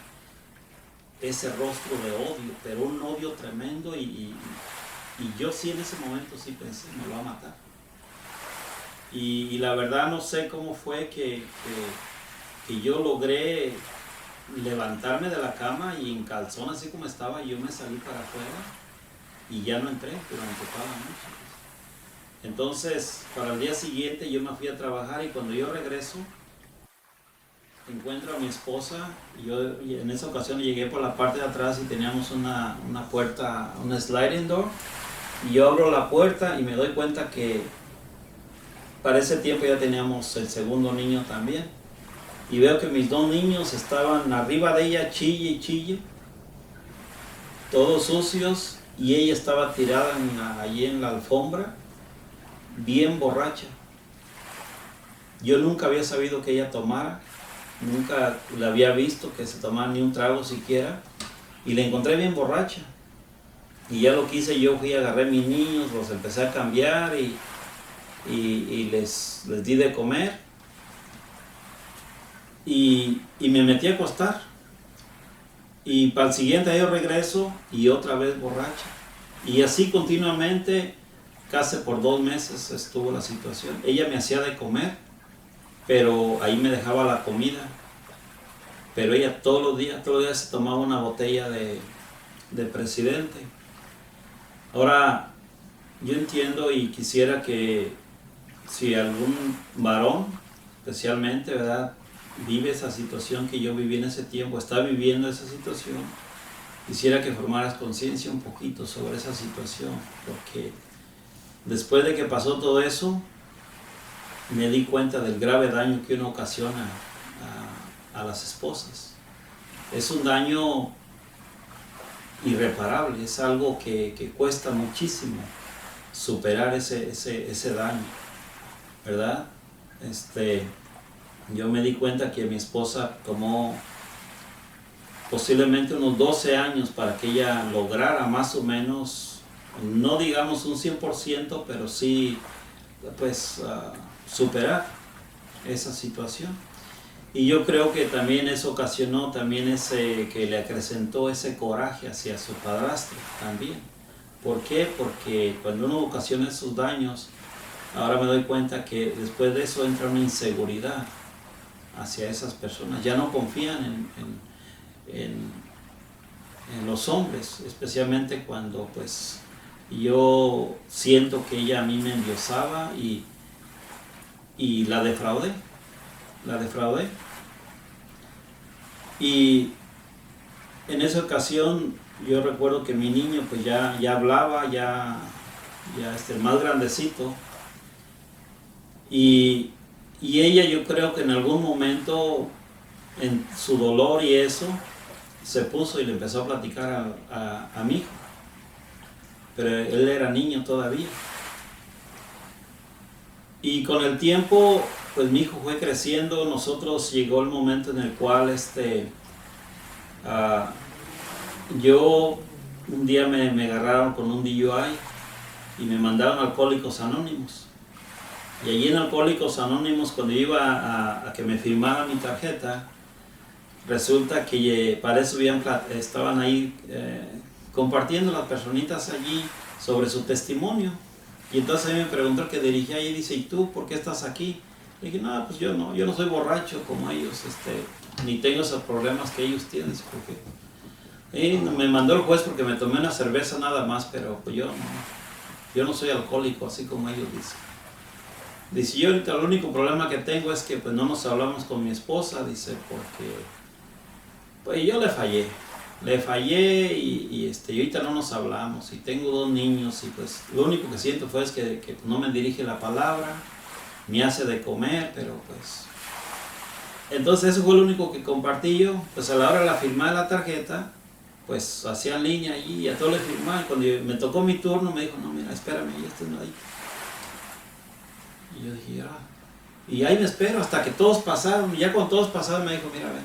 ese rostro de odio, pero un odio tremendo y yo sí en ese momento sí pensé, me va a matar. Y la verdad no sé cómo fue que yo logré levantarme de la cama y en calzón así como estaba, yo me salí para afuera y ya no entré durante toda la noche. Entonces, para el día siguiente yo me fui a trabajar y cuando yo regreso, encuentro a mi esposa. Y en esa ocasión llegué por la parte de atrás y teníamos una puerta, una sliding door. Y yo abro la puerta y me doy cuenta que para ese tiempo ya teníamos el segundo niño también. Y veo que mis 2 niños estaban arriba de ella, chille y chille, todos sucios, y ella estaba tirada allí en la alfombra, bien borracha. Yo nunca había sabido que ella tomara, nunca la había visto que se tomara ni un trago siquiera, y la encontré bien borracha. Y ya lo que hice, yo fui, agarré a mis niños, los empecé a cambiar y les di de comer. Y me metí a acostar. Y para el siguiente yo regreso y otra vez borracha. Y así continuamente, casi por 2 meses estuvo la situación. Ella me hacía de comer, pero ahí me dejaba la comida. Pero ella todos los días se tomaba una botella de Presidente. Ahora, yo entiendo y quisiera que si algún varón, especialmente, ¿verdad?, vive esa situación que yo viví en ese tiempo, está viviendo esa situación, quisiera que formaras conciencia un poquito sobre esa situación, porque después de que pasó todo eso, me di cuenta del grave daño que uno ocasiona a las esposas. Es un daño irreparable, es algo que cuesta muchísimo superar ese daño, ¿verdad? Yo me di cuenta que mi esposa tomó posiblemente unos 12 años para que ella lograra más o menos, no digamos un 100%, pero sí pues superar esa situación. Y yo creo que también eso ocasionó también que le acrecentó ese coraje hacia su padrastro también. ¿Por qué? Porque cuando uno ocasiona esos daños, ahora me doy cuenta que después de eso entra una inseguridad hacia esas personas. Ya no confían en los hombres, especialmente cuando pues yo siento que ella a mí me endiosaba y la defraudé. Y en esa ocasión yo recuerdo que mi niño pues ya hablaba, ya el más grandecito, y ella, yo creo que en algún momento en su dolor y eso se puso y le empezó a platicar a mi hijo, pero él era niño todavía. Y con el tiempo pues mi hijo fue creciendo. Nosotros llegó el momento en el cual yo un día me agarraron con un DUI y me mandaron a Alcohólicos Anónimos. Y allí en Alcohólicos Anónimos, cuando iba a que me firmara mi tarjeta, resulta que para eso estaban ahí compartiendo las personitas allí sobre su testimonio. Y entonces a mí me preguntó el que dirigía ahí, dice, ¿y tú por qué estás aquí? Le dije, no, pues yo no soy borracho como ellos, ni tengo esos problemas que ellos tienen. Y me mandó el juez porque me tomé una cerveza nada más, pero pues yo no soy alcohólico, así como ellos dicen. Dice, yo ahorita el único problema que tengo es que pues no nos hablamos con mi esposa, dice, porque pues yo le fallé y ahorita no nos hablamos y tengo 2 niños y pues lo único que siento fue es que no me dirige la palabra, me hace de comer, pero pues... Entonces eso fue lo único que compartí yo, pues a la hora de la firma de la tarjeta, pues hacía en línea allí y a todos les firmaba y cuando me tocó mi turno me dijo, no mira, espérame, ya estoy ahí. Y yo dije, y ahí me espero hasta que todos pasaron, y ya cuando todos pasaron me dijo, mira, ven,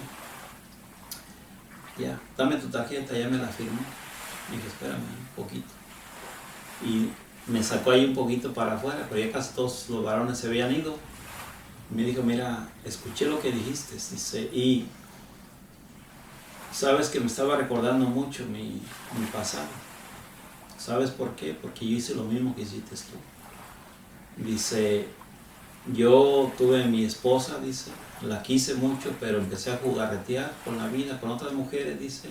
ya, dame tu tarjeta, ya me la firmó. Y dije, espérame un poquito. Y me sacó ahí un poquito para afuera, pero ya casi todos los varones se habían ido. Y me dijo, mira, escuché lo que dijiste, dice, y sabes que me estaba recordando mucho mi pasado. ¿Sabes por qué? Porque yo hice lo mismo que hiciste tú. Dice, yo tuve mi esposa, dice, la quise mucho, pero empecé a jugarretear con la vida, con otras mujeres, dice,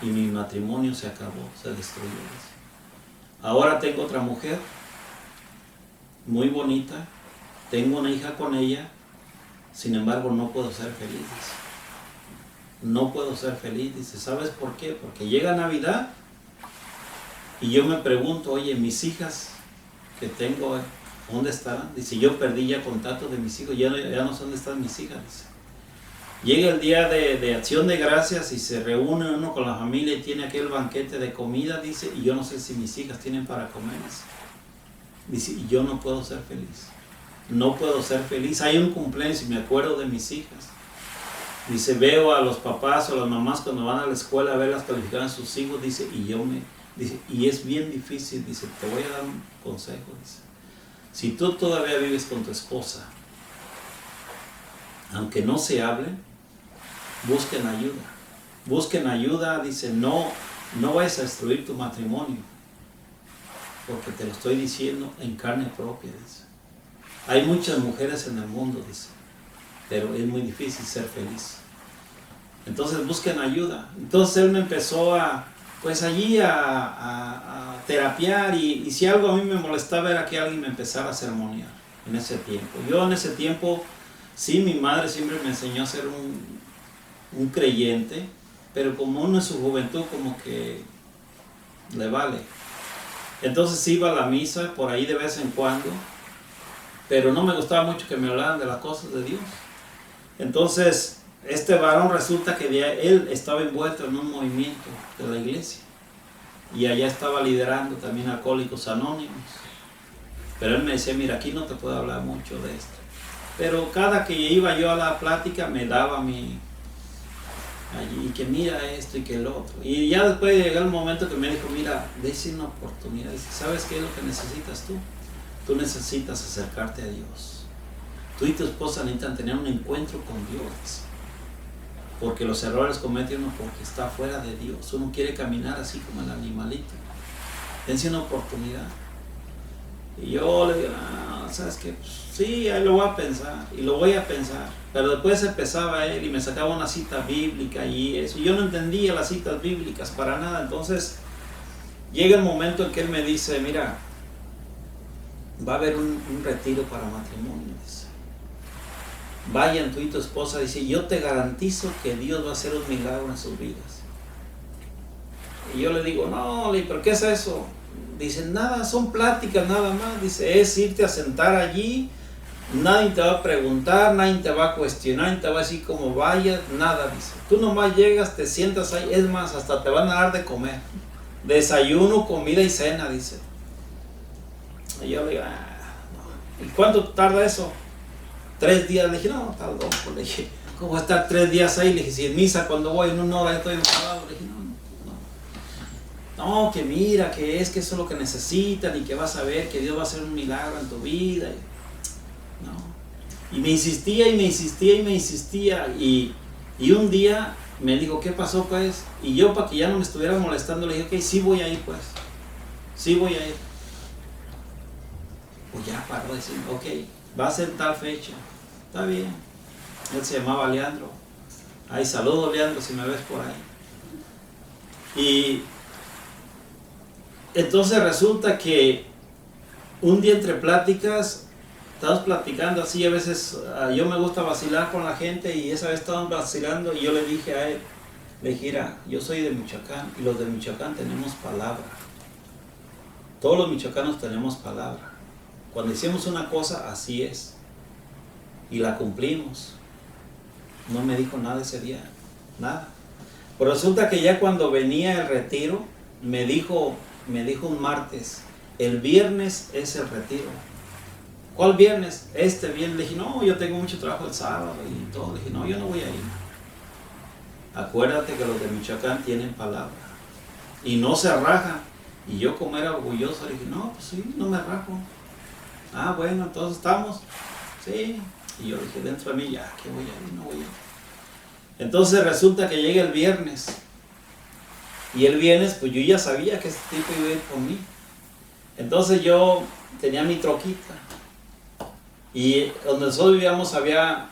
y mi matrimonio se acabó, se destruyó, dice. Ahora tengo otra mujer, muy bonita, tengo una hija con ella, sin embargo no puedo ser feliz, dice. No puedo ser feliz, dice, ¿sabes por qué? Porque llega Navidad y yo me pregunto, oye, mis hijas que tengo, ¿dónde estarán? Dice, yo perdí ya contacto de mis hijos, ya no sé dónde están mis hijas, dice. Llega el día de Acción de Gracias y se reúne uno con la familia y tiene aquel banquete de comida, dice, y yo no sé si mis hijas tienen para comer, dice, y yo no puedo ser feliz. No puedo ser feliz. Hay un cumpleaños y me acuerdo de mis hijas. Dice, veo a los papás o las mamás cuando van a la escuela a ver las calificaciones de sus hijos, dice, dice, y es bien difícil, dice, te voy a dar un consejo, dice. Si tú todavía vives con tu esposa, aunque no se hablen, busquen ayuda. Busquen ayuda, dice, no vayas a destruir tu matrimonio, porque te lo estoy diciendo en carne propia, dice. Hay muchas mujeres en el mundo, dice, pero es muy difícil ser feliz. Entonces busquen ayuda. Entonces él me empezó a terapiar y si algo a mí me molestaba era que alguien me empezara a sermonear en ese tiempo. Yo en ese tiempo, sí, mi madre siempre me enseñó a ser un creyente, pero como uno en su juventud como que le vale. Entonces iba a la misa por ahí de vez en cuando, pero no me gustaba mucho que me hablaran de las cosas de Dios. Entonces, este varón resulta que él estaba envuelto en un movimiento de la iglesia y allá estaba liderando también Alcohólicos Anónimos. Pero él me decía, mira, aquí no te puedo hablar mucho de esto. Pero cada que iba yo a la plática me daba allí, que mira esto y que el otro. Y ya después llegó el momento que me dijo, mira, dése una oportunidad. Dice, ¿sabes qué es lo que necesitas tú? Tú necesitas acercarte a Dios. Tú y tu esposa necesitan tener un encuentro con Dios. Porque los errores comete uno porque está fuera de Dios. Uno quiere caminar así como el animalito. Dense una oportunidad. Y yo le digo, ¿sabes qué? Pues, sí, ahí lo voy a pensar. Y lo voy a pensar. Pero después empezaba él y me sacaba una cita bíblica y eso. Yo no entendía las citas bíblicas para nada. Entonces llega el momento en que él me dice, mira, va a haber un retiro para matrimonio. Dice. Vayan tú y tu esposa, dice, yo te garantizo que Dios va a hacer un milagro en sus vidas. Y yo le digo, no, ¿pero qué es eso? Dice, nada, son pláticas nada más. Dice, es irte a sentar allí, nadie te va a preguntar, nadie te va a cuestionar, nadie te va a decir cómo vayas, nada, dice. Tú nomás llegas, te sientas ahí, es más, hasta te van a dar de comer. Desayuno, comida y cena, dice. Y yo le digo, no. ¿Y cuánto tarda eso? 3 días. Le dije, no, está loco. Le dije, ¿cómo voy a estar 3 días ahí? Le dije, si en misa cuando voy en 1 hora estoy enfadado. Le dije, no, que mira, que eso es lo que necesitan y que vas a ver que Dios va a hacer un milagro en tu vida. No. Y me insistía y me insistía y me insistía y Y un día me dijo, ¿qué pasó pues? Y yo, para que ya no me estuviera molestando, le dije, ok, sí voy a ir pues. Sí voy a ir. Pues ya paró de decir, ok, va a ser tal fecha. Está bien. Él se llamaba Leandro. Ay, saludos Leandro si me ves por ahí. Y entonces resulta que un día entre pláticas, estamos platicando así, a veces yo me gusta vacilar con la gente y esa vez estaban vacilando y yo le dije a él, le dije, mira, yo soy de Michoacán y los de Michoacán tenemos palabra. Todos los michoacanos tenemos palabra. Cuando hicimos una cosa, así es. Y la cumplimos. No me dijo nada ese día, nada. Pero resulta que ya cuando venía el retiro, me dijo un martes, el viernes es el retiro. ¿Cuál viernes? Este viernes. Le dije, no, yo tengo mucho trabajo el sábado y todo. Le dije, no, yo no voy a ir. Acuérdate que los de Michoacán tienen palabra. Y no se rajan. Y yo como era orgulloso, le dije, no, pues sí, no me rajo. Ah, bueno, entonces estamos. Sí. Y yo dije dentro de mí, ya, que voy a ir, no voy a ir. Entonces resulta que llega el viernes. Y el viernes, pues yo ya sabía que este tipo iba a ir por mí. Entonces yo tenía mi troquita. Y donde nosotros vivíamos había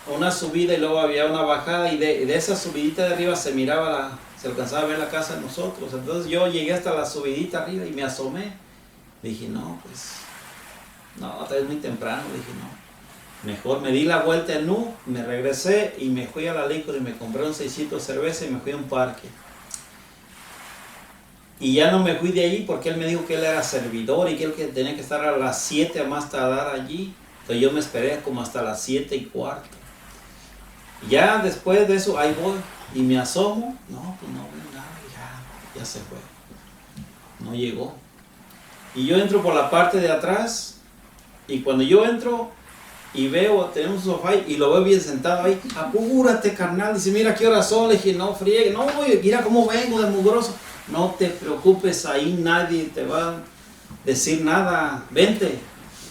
una subida y luego había una bajada. Y de esa subidita de arriba se miraba, se alcanzaba a ver la casa de nosotros. Entonces yo llegué hasta la subidita arriba y me asomé. Dije, no, pues, no, es muy temprano. Dije, no. Mejor me di la vuelta en U, me regresé y me fui a la licor y me compré un 6 de cerveza y me fui a un parque. Y ya no me fui de allí porque él me dijo que él era servidor y que él tenía que estar a las 7 a más tardar allí. Entonces yo me esperé como hasta las 7:15. Ya después de eso, ahí voy y me asomo. No, pues no veo nada, ya se fue. No llegó. Y yo entro por la parte de atrás y cuando yo entro y veo, tenemos un sofá y lo veo bien sentado ahí. Apúrate, carnal. Dice, mira qué horas son. Le dije, no friegue. No, mira cómo vengo de mugroso. No te preocupes, ahí nadie te va a decir nada. Vente.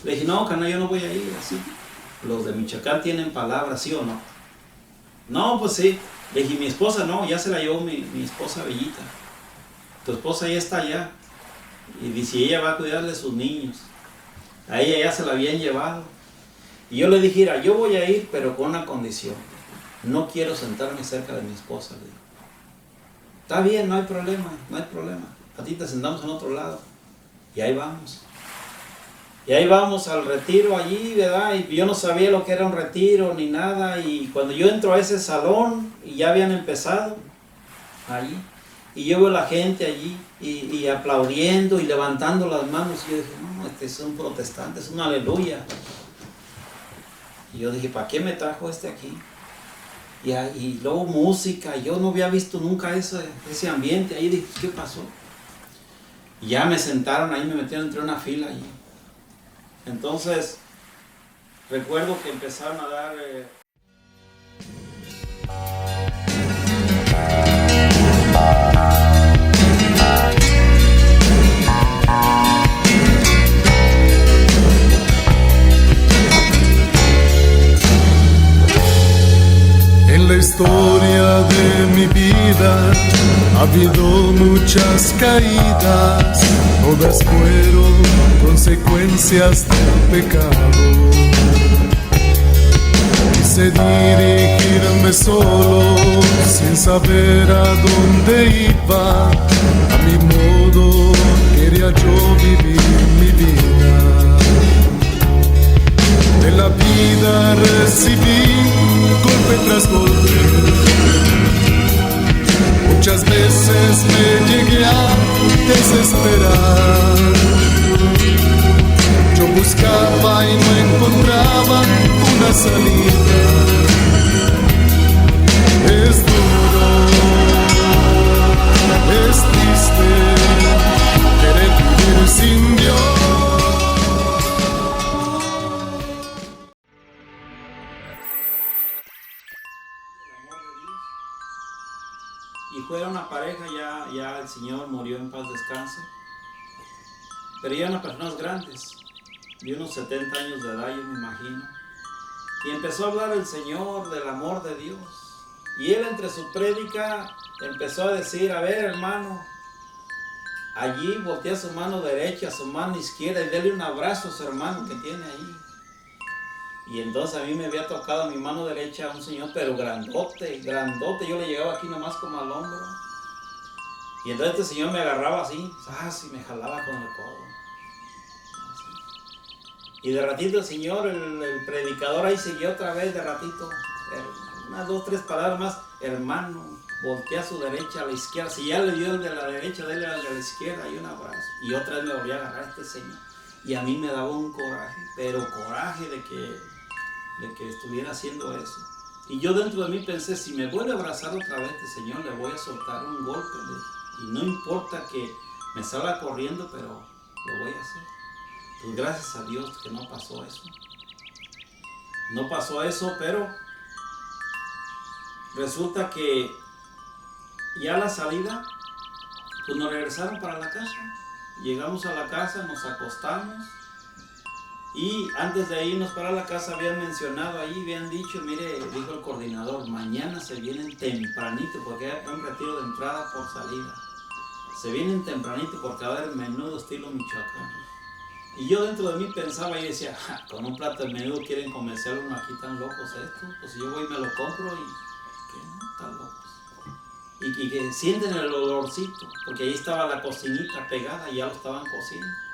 Le dije, no, carnal, yo no voy a ir así. Los de Michoacán tienen palabras, ¿sí o no? No, pues sí. Le dije, mi esposa no, ya se la llevó mi esposa Bellita. Tu esposa ya está allá. Y dice, ella va a cuidarle a sus niños. A ella ya se la habían llevado. Y yo le dije, mira, yo voy a ir, pero con una condición. No quiero sentarme cerca de mi esposa. Le digo, está bien, no hay problema, no hay problema. A ti te sentamos en otro lado. Y ahí vamos. Y ahí vamos al retiro allí, ¿verdad? Y yo no sabía lo que era un retiro ni nada. Y cuando yo entro a ese salón, y ya habían empezado allí, y yo veo a la gente allí, y aplaudiendo y levantando las manos. Y yo dije, no, este es un protestante, es un aleluya. Y yo dije, ¿para qué me trajo este aquí? Y luego música, yo no había visto nunca ese ambiente. Ahí dije, ¿qué pasó? Y ya me sentaron ahí, me metieron entre una fila allí. Entonces, recuerdo que empezaron a dar... En la historia de mi vida ha habido muchas caídas, todas fueron consecuencias del pecado. Quise dirigirme solo, sin saber a dónde iba. A mi modo quería yo vivir mi vida. De la vida recibí golpe tras golpe. Muchas veces me llegué a desesperar. Yo buscaba y no encontraba una salida. Es duro, es triste querer vivir sin Dios. Y fuera una pareja, ya el Señor murió en paz descanse. Pero ya eran personas grandes, de unos 70 años de edad, yo me imagino. Y empezó a hablar el Señor del amor de Dios. Y él entre su prédica empezó a decir, a ver hermano, allí voltea su mano derecha, su mano izquierda y dele un abrazo a su hermano que tiene ahí. Y entonces a mí me había tocado mi mano derecha un señor, pero grandote, grandote, yo le llegaba aquí nomás como al hombro. Y entonces este señor me agarraba así, y me jalaba con el codo. Así. Y de ratito el señor, el predicador ahí siguió otra vez, de ratito, unas 2, 3 palabras más, hermano, voltea a su derecha, a la izquierda. Si ya le dio el de la derecha, dele al de la izquierda y un abrazo. Y otra vez me volví a agarrar a este señor. Y a mí me daba un coraje, pero coraje de que estuviera haciendo eso. Y yo dentro de mí pensé, si me vuelve a abrazar otra vez este señor, le voy a soltar un golpe. Y no importa que me salga corriendo, pero lo voy a hacer. Pues gracias a Dios que no pasó eso. No pasó eso, pero resulta que ya a la salida, pues nos regresaron para la casa. Llegamos a la casa, nos acostamos. Y antes de irnos para la casa habían mencionado ahí, habían dicho, mire, dijo el coordinador, mañana se vienen tempranito porque hay un retiro de entrada por salida. Se vienen tempranito porque va a haber menudo estilo Michoacán. Y yo dentro de mí pensaba y decía, con un plato de menudo quieren comercial uno aquí tan locos estos. Pues yo voy y me lo compro y que no, tan locos. Y que sienten el olorcito, porque ahí estaba la cocinita pegada y ya lo estaban cocinando.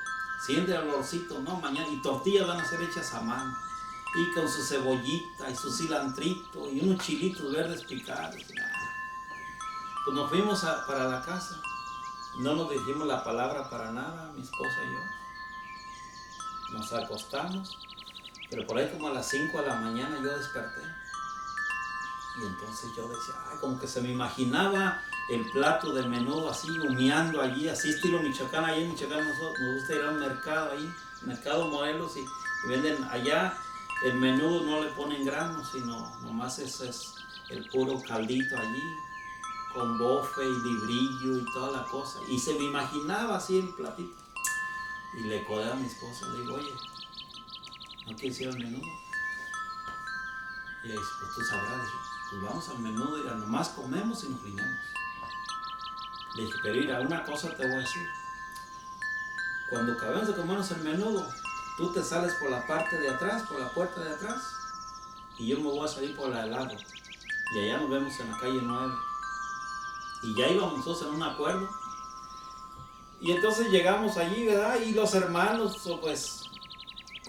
Siente el olorcito, no, mañana, y tortillas van a ser hechas a mano, y con su cebollita, y su cilantrito, y unos chilitos verdes picados, Pues nos fuimos para la casa, no nos dijimos la palabra para nada, mi esposa y yo, nos acostamos, pero por ahí como a las 5 de la mañana yo desperté, y entonces yo decía, como que se me imaginaba el plato de menudo así humeando allí, así estilo Michoacán. Allí en Michoacán nos gusta ir al mercado ahí, Mercado Morelos, y venden allá el menudo, no le ponen granos, sino nomás es el puro caldito allí, con bofe y librillo y toda la cosa. Y se me imaginaba así el platito. Y le codé a mi esposa, le digo, oye, ¿no quieres ir al menudo? Y ella dice, pues tú sabrás, dije, pues vamos al menudo y nomás comemos y nos vinimos. Le dije, pero mira, una cosa te voy a decir. Cuando acabemos de comernos el menudo, tú te sales por la parte de atrás, por la puerta de atrás, y yo me voy a salir por la del lado. Y allá nos vemos en la calle 9. Y ya íbamos nosotros en un acuerdo. Y entonces llegamos allí, ¿verdad? Y los hermanos, pues,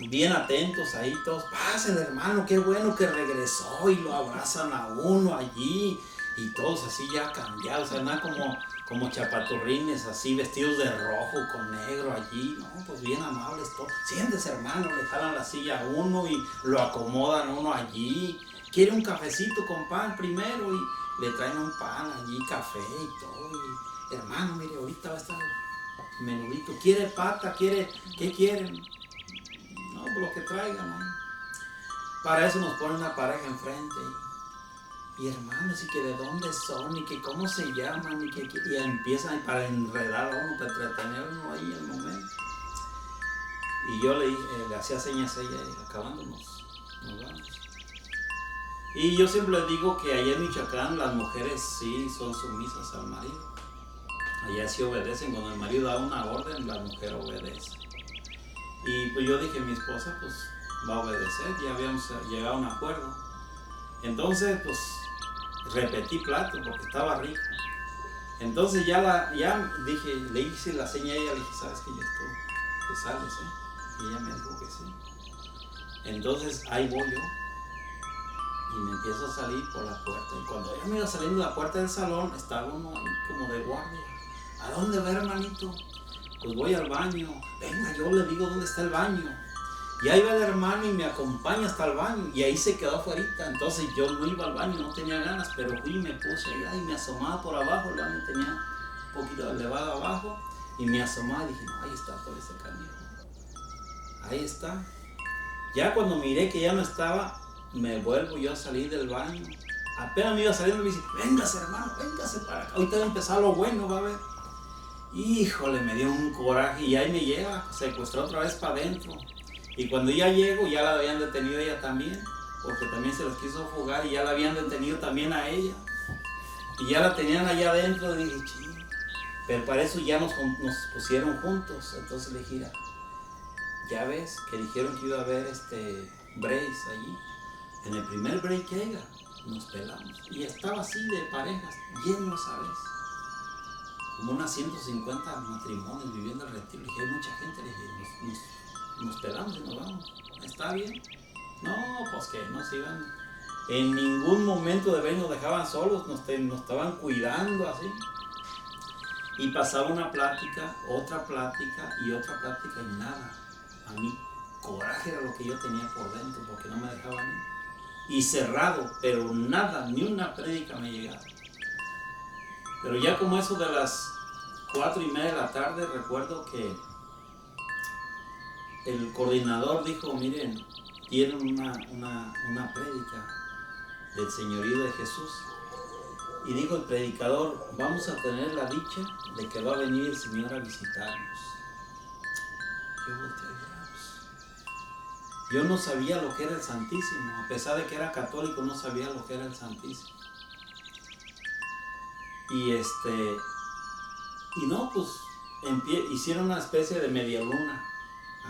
bien atentos ahí todos. Pasen, hermano, qué bueno que regresó. Y lo abrazan a uno allí. Y todos así ya cambiados, o sea, nada como chapaturrines, así vestidos de rojo con negro allí, no, pues bien amables todos. Siéntese, hermano, le jalan la silla a uno y lo acomodan a uno allí. Quiere un cafecito con pan primero y le traen un pan allí, café y todo. Y, hermano, mire, ahorita va a estar menudito. ¿Quiere pata? ¿Qué quieren? No, pues lo que traigan, ¿no? Para eso nos ponen una pareja enfrente. Y hermanos, y que de dónde son, y que cómo se llaman, y empiezan para enredar a uno, para entretenernos ahí el momento. Y yo le hacía señas a ella, y acabándonos, nos vamos. Y yo siempre les digo que allá en Michoacán las mujeres sí son sumisas al marido. Allá sí obedecen, cuando el marido da una orden, la mujer obedece. Y pues yo dije, mi esposa pues va a obedecer, ya habíamos llegado a un acuerdo. Entonces pues repetí plato porque estaba rico. Entonces ya dije, le hice la seña a ella, le dije, ¿sabes qué? Ya esto te sales, Y ella me dijo que sí. Entonces ahí voy yo y me empiezo a salir por la puerta. Y cuando ella me iba saliendo de la puerta del salón, estaba uno ahí como de guardia. ¿A dónde va, hermanito? Pues voy al baño. Venga, yo le digo dónde está el baño. Y ahí va el hermano y me acompaña hasta el baño. Y ahí se quedó afuera. Entonces yo no iba al baño, no tenía ganas, pero fui y me puse allá y me asomaba por abajo. El baño tenía un poquito elevado abajo. Y me asomaba y dije, no, ahí está todo ese canijo. Ahí está. Ya cuando miré que ya no estaba, me vuelvo yo a salir del baño. Apenas me iba saliendo y me dice, véngase, hermano, véngase para acá. Ahorita va a empezar lo bueno, va a ver. Híjole, me dio un coraje y ahí me lleva, secuestró otra vez para adentro. Y cuando ya llego, ya la habían detenido ella también, porque también se les quiso fugar y ya la habían detenido también a ella. Y ya la tenían allá adentro y dije, ching. Pero para eso ya nos pusieron juntos. Entonces le dije, ya ves que dijeron que iba a haber breaks allí. En el primer break que haya, nos pelamos. Y estaba así de parejas, lleno esa vez. Como unas 150 matrimonios viviendo el retiro. Le dije, hay mucha gente. Le dije, nos pelamos y nos vamos. ¿Está bien? No, pues que no se iban. En ningún momento de ver nos dejaban solos, nos estaban cuidando así. Y pasaba una plática, otra plática y otra plática y nada. A mí coraje era lo que yo tenía por dentro porque no me dejaban ir. Y cerrado, pero nada, ni una prédica me llegaba. Pero ya como eso de las 4:30 de la tarde, recuerdo que el coordinador dijo, miren, tienen una prédica del señorío de Jesús. Y dijo el predicador, vamos a tener la dicha de que va a venir el Señor a visitarnos. Yo volteé a pues, yo no sabía lo que era el Santísimo, a pesar de que era católico, no sabía lo que era el Santísimo. Y no, pues hicieron una especie de media luna,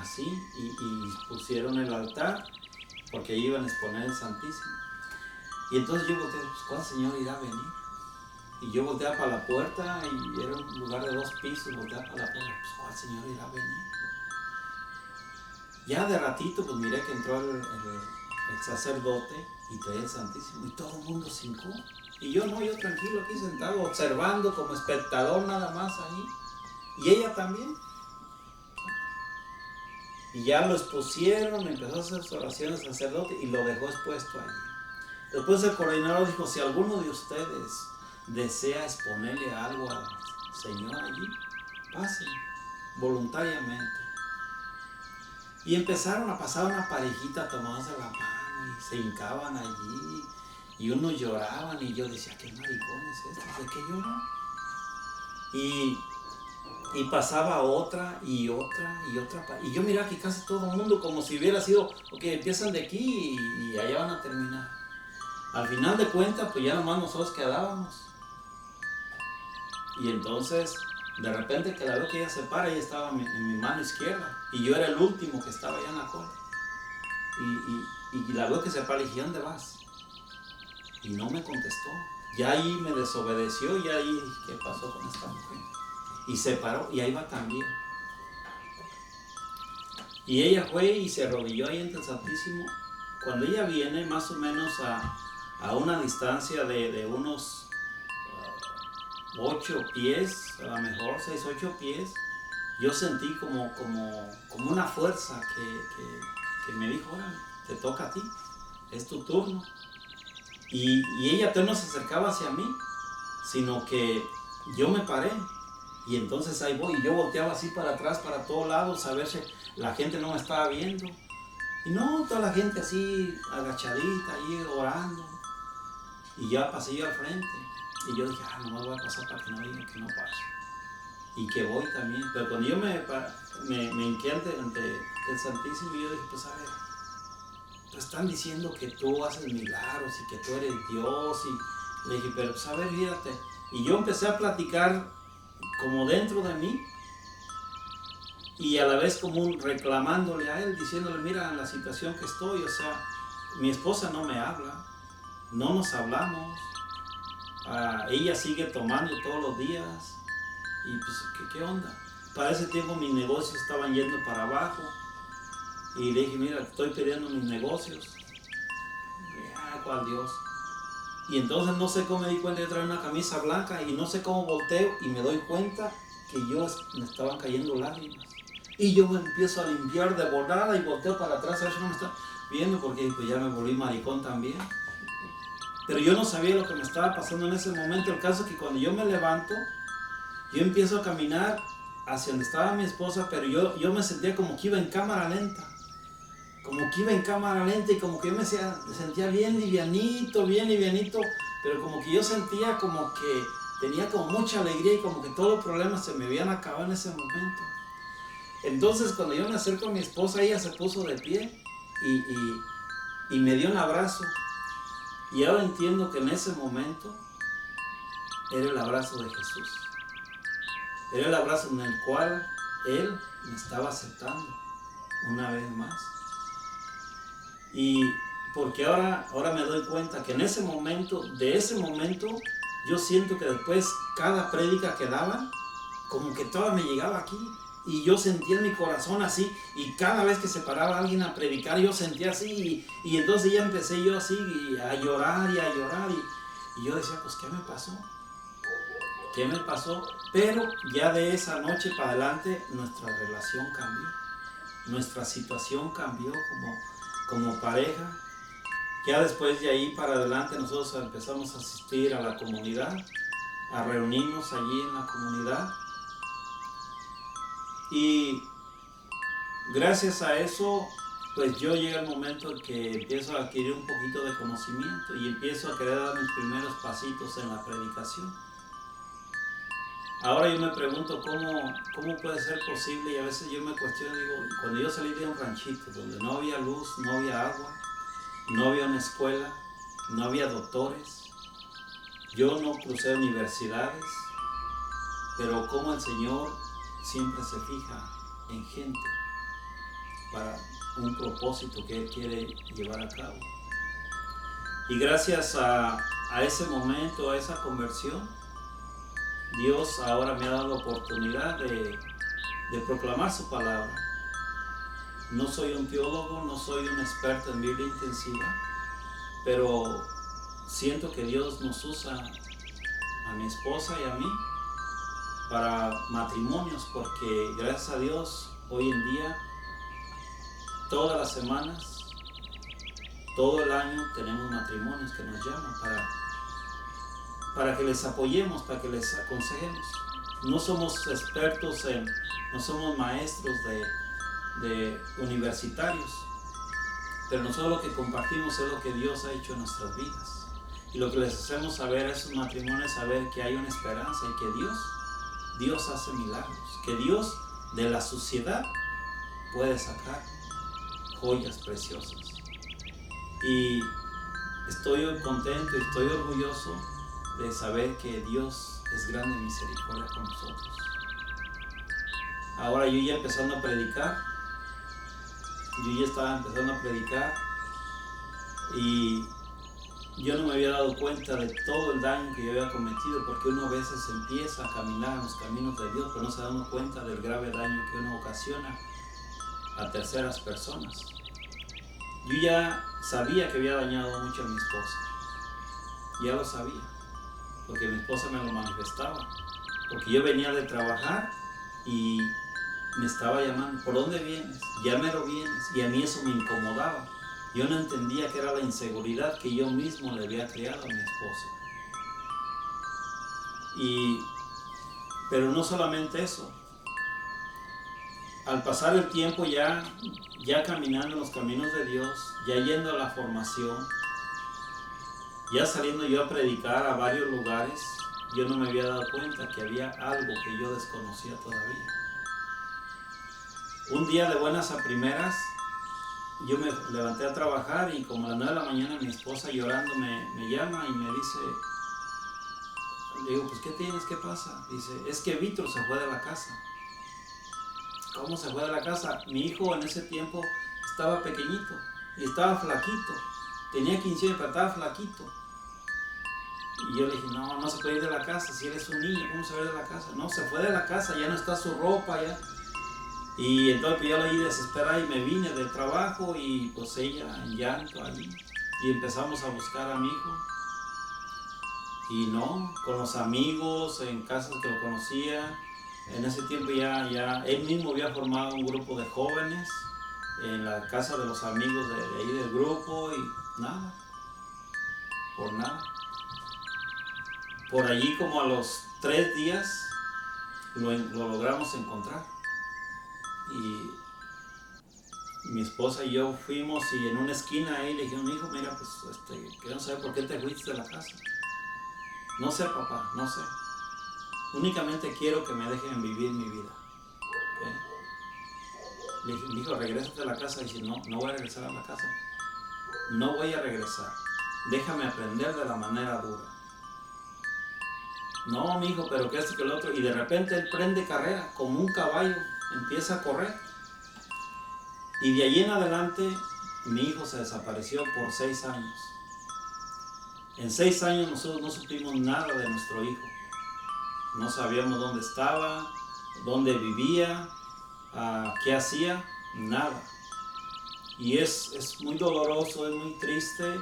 así, y pusieron el altar, porque iban a exponer el Santísimo. Y entonces yo volteé, pues, ¿cuál Señor irá a venir? Y yo volteaba para la puerta, y era un lugar de 2 pisos, volteaba para la puerta, pues, ¿cuál Señor irá a venir? Ya de ratito, pues miré que entró el sacerdote y traía el Santísimo, y todo el mundo se hincó. Y yo tranquilo aquí sentado, observando como espectador nada más ahí. Y ella también. Y ya lo expusieron, empezó a hacer su oración el sacerdote y lo dejó expuesto allí. Después el coordinador dijo, si alguno de ustedes desea exponerle algo al Señor allí, pasen voluntariamente. Y empezaron a pasar una parejita tomándose la mano y se hincaban allí. Y unos lloraban y yo decía, ¿qué maricones estos? ¿De qué lloran? Y pasaba otra y otra y otra. Y yo miraba que casi todo el mundo como si hubiera sido, ok, empiezan de aquí y allá van a terminar. Al final de cuentas, pues ya nomás nosotros quedábamos. Y entonces, de repente que la veo que ella se para, ella estaba en mi mano izquierda. Y yo era el último que estaba allá en la cola. Y la veo que se para y dije, ¿dónde vas? Y no me contestó. Ya ahí me desobedeció y ahí, ¿qué pasó con esta mujer? Y se paró y ahí va también. Y ella fue y se arrodilló ahí ante el Santísimo. Cuando ella viene más o menos a una distancia de unos 8 pies, a lo mejor 6, 8 pies, yo sentí como una fuerza que me dijo, órale, te toca a ti, es tu turno. Y ella no se acercaba hacia mí, sino que yo me paré. Y entonces ahí voy, y yo volteaba así para atrás, para todos lados, a ver si la gente no me estaba viendo. Y no, toda la gente así agachadita, ahí orando. Y ya pasé yo al frente. Y yo dije, no voy a pasar para que no digan que no pase. Y que voy también. Pero cuando yo me hinqué ante el Santísimo, yo dije, pues a ver, pues están diciendo que tú haces milagros y que tú eres Dios. Y le dije, pero pues a ver, fíjate. Y yo empecé a platicar como dentro de mí y a la vez como reclamándole a él, diciéndole, mira la situación que estoy, o sea, mi esposa no me habla, no nos hablamos, ella sigue tomando todos los días y pues, ¿qué onda? Para ese tiempo mis negocios estaban yendo para abajo y le dije, mira, estoy perdiendo mis negocios. ¿Cuál Dios? Y entonces no sé cómo me di cuenta de traer una camisa blanca y no sé cómo volteo y me doy cuenta que me estaban cayendo lágrimas. Y yo me empiezo a limpiar de volada y volteo para atrás a ver si no me está viendo porque pues, ya me volví maricón también. Pero yo no sabía lo que me estaba pasando en ese momento. El caso es que cuando yo me levanto, yo empiezo a caminar hacia donde estaba mi esposa, pero yo me sentía como que iba en cámara lenta. Como que iba en cámara lenta y como que yo me sentía bien livianito, pero como que yo sentía como que tenía como mucha alegría y como que todos los problemas se me habían acabado en ese momento. Entonces cuando yo me acerco a mi esposa, ella se puso de pie y me dio un abrazo. Y ahora entiendo que en ese momento era el abrazo de Jesús. Era el abrazo en el cual Él me estaba aceptando una vez más. Y porque ahora me doy cuenta que en ese momento, de ese momento, yo siento que después cada prédica que daban, como que toda me llegaba aquí. Y yo sentía en mi corazón así, y cada vez que se paraba alguien a predicar, yo sentía así, y entonces ya empecé yo así a llorar, y yo decía, pues, ¿qué me pasó? ¿Qué me pasó? Pero ya de esa noche para adelante nuestra relación cambió, nuestra situación cambió como pareja. Ya después de ahí para adelante nosotros empezamos a asistir a la comunidad, a reunirnos allí en la comunidad. Y gracias a eso, pues yo llega el momento en que empiezo a adquirir un poquito de conocimiento y empiezo a querer dar mis primeros pasitos en la predicación. Ahora yo me pregunto cómo puede ser posible, y a veces yo me cuestiono, digo, cuando yo salí de un ranchito donde no había luz, no había agua, no había una escuela, no había doctores, yo no crucé universidades, pero cómo el Señor siempre se fija en gente para un propósito que Él quiere llevar a cabo. Y gracias a ese momento, a esa conversión, Dios ahora me ha dado la oportunidad de proclamar su palabra. No soy un teólogo, no soy un experto en Biblia intensiva, pero siento que Dios nos usa a mi esposa y a mí para matrimonios, porque gracias a Dios hoy en día, todas las semanas, todo el año tenemos matrimonios que nos llaman para que les apoyemos, para que les aconsejemos. No somos expertos no somos maestros de universitarios, pero nosotros lo que compartimos es lo que Dios ha hecho en nuestras vidas. Y lo que les hacemos saber a esos matrimonios es saber que hay una esperanza y que Dios hace milagros, que Dios de la suciedad puede sacar joyas preciosas. Y estoy contento y estoy orgulloso de saber que Dios es grande en misericordia con nosotros. Ahora yo ya empezando a predicar, y yo no me había dado cuenta de todo el daño que yo había cometido, porque uno a veces empieza a caminar en los caminos de Dios, pero no se da cuenta del grave daño que uno ocasiona a terceras personas. Yo ya sabía que había dañado mucho a mi esposa, ya lo sabía, porque mi esposa me lo manifestaba, porque yo venía de trabajar y me estaba llamando, ¿por dónde vienes? Ya mero vienes, y a mí eso me incomodaba. Yo no entendía que era la inseguridad que yo mismo le había creado a mi esposa. Pero no solamente eso. Al pasar el tiempo ya caminando en los caminos de Dios, ya yendo a la formación, ya saliendo yo a predicar a varios lugares, yo no me había dado cuenta que había algo que yo desconocía todavía. Un día de buenas a primeras, yo me levanté a trabajar y como a las 9 de la mañana mi esposa llorando me llama y me dice, le digo, pues ¿qué tienes? ¿Qué pasa? Dice, es que Víctor se fue de la casa. ¿Cómo se fue de la casa? Mi hijo en ese tiempo estaba pequeñito y estaba flaquito. Tenía 15 años, pero estaba flaquito. Y yo le dije, no se puede ir de la casa, si eres un niño, ¿cómo se va a ir de la casa? No, se fue de la casa, ya no está su ropa, ya. Y entonces pues, yo lo iba desesperada y me vine del trabajo y pues ella en llanto allí. Y empezamos a buscar a mi hijo. Y no, con los amigos, en casas que lo conocía. En ese tiempo ya él mismo había formado un grupo de jóvenes en la casa de los amigos de ahí del grupo y nada, por nada. Por allí como a los 3 días lo logramos encontrar. Y mi esposa y yo fuimos y en una esquina ahí le dijeron, hijo, mira, pues quiero saber por qué te fuiste de la casa. No sé, papá, no sé. Únicamente quiero que me dejen vivir mi vida. ¿Okay? Le dije, hijo, regrésate a la casa. Y dice, no voy a regresar a la casa. No voy a regresar. Déjame aprender de la manera dura. No, mi hijo, pero que esto, que el otro. Y de repente él prende carrera, como un caballo, empieza a correr. Y de allí en adelante, mi hijo se desapareció por 6 años. En 6 años nosotros no supimos nada de nuestro hijo. No sabíamos dónde estaba, dónde vivía, qué hacía, nada. Y es muy doloroso, es muy triste.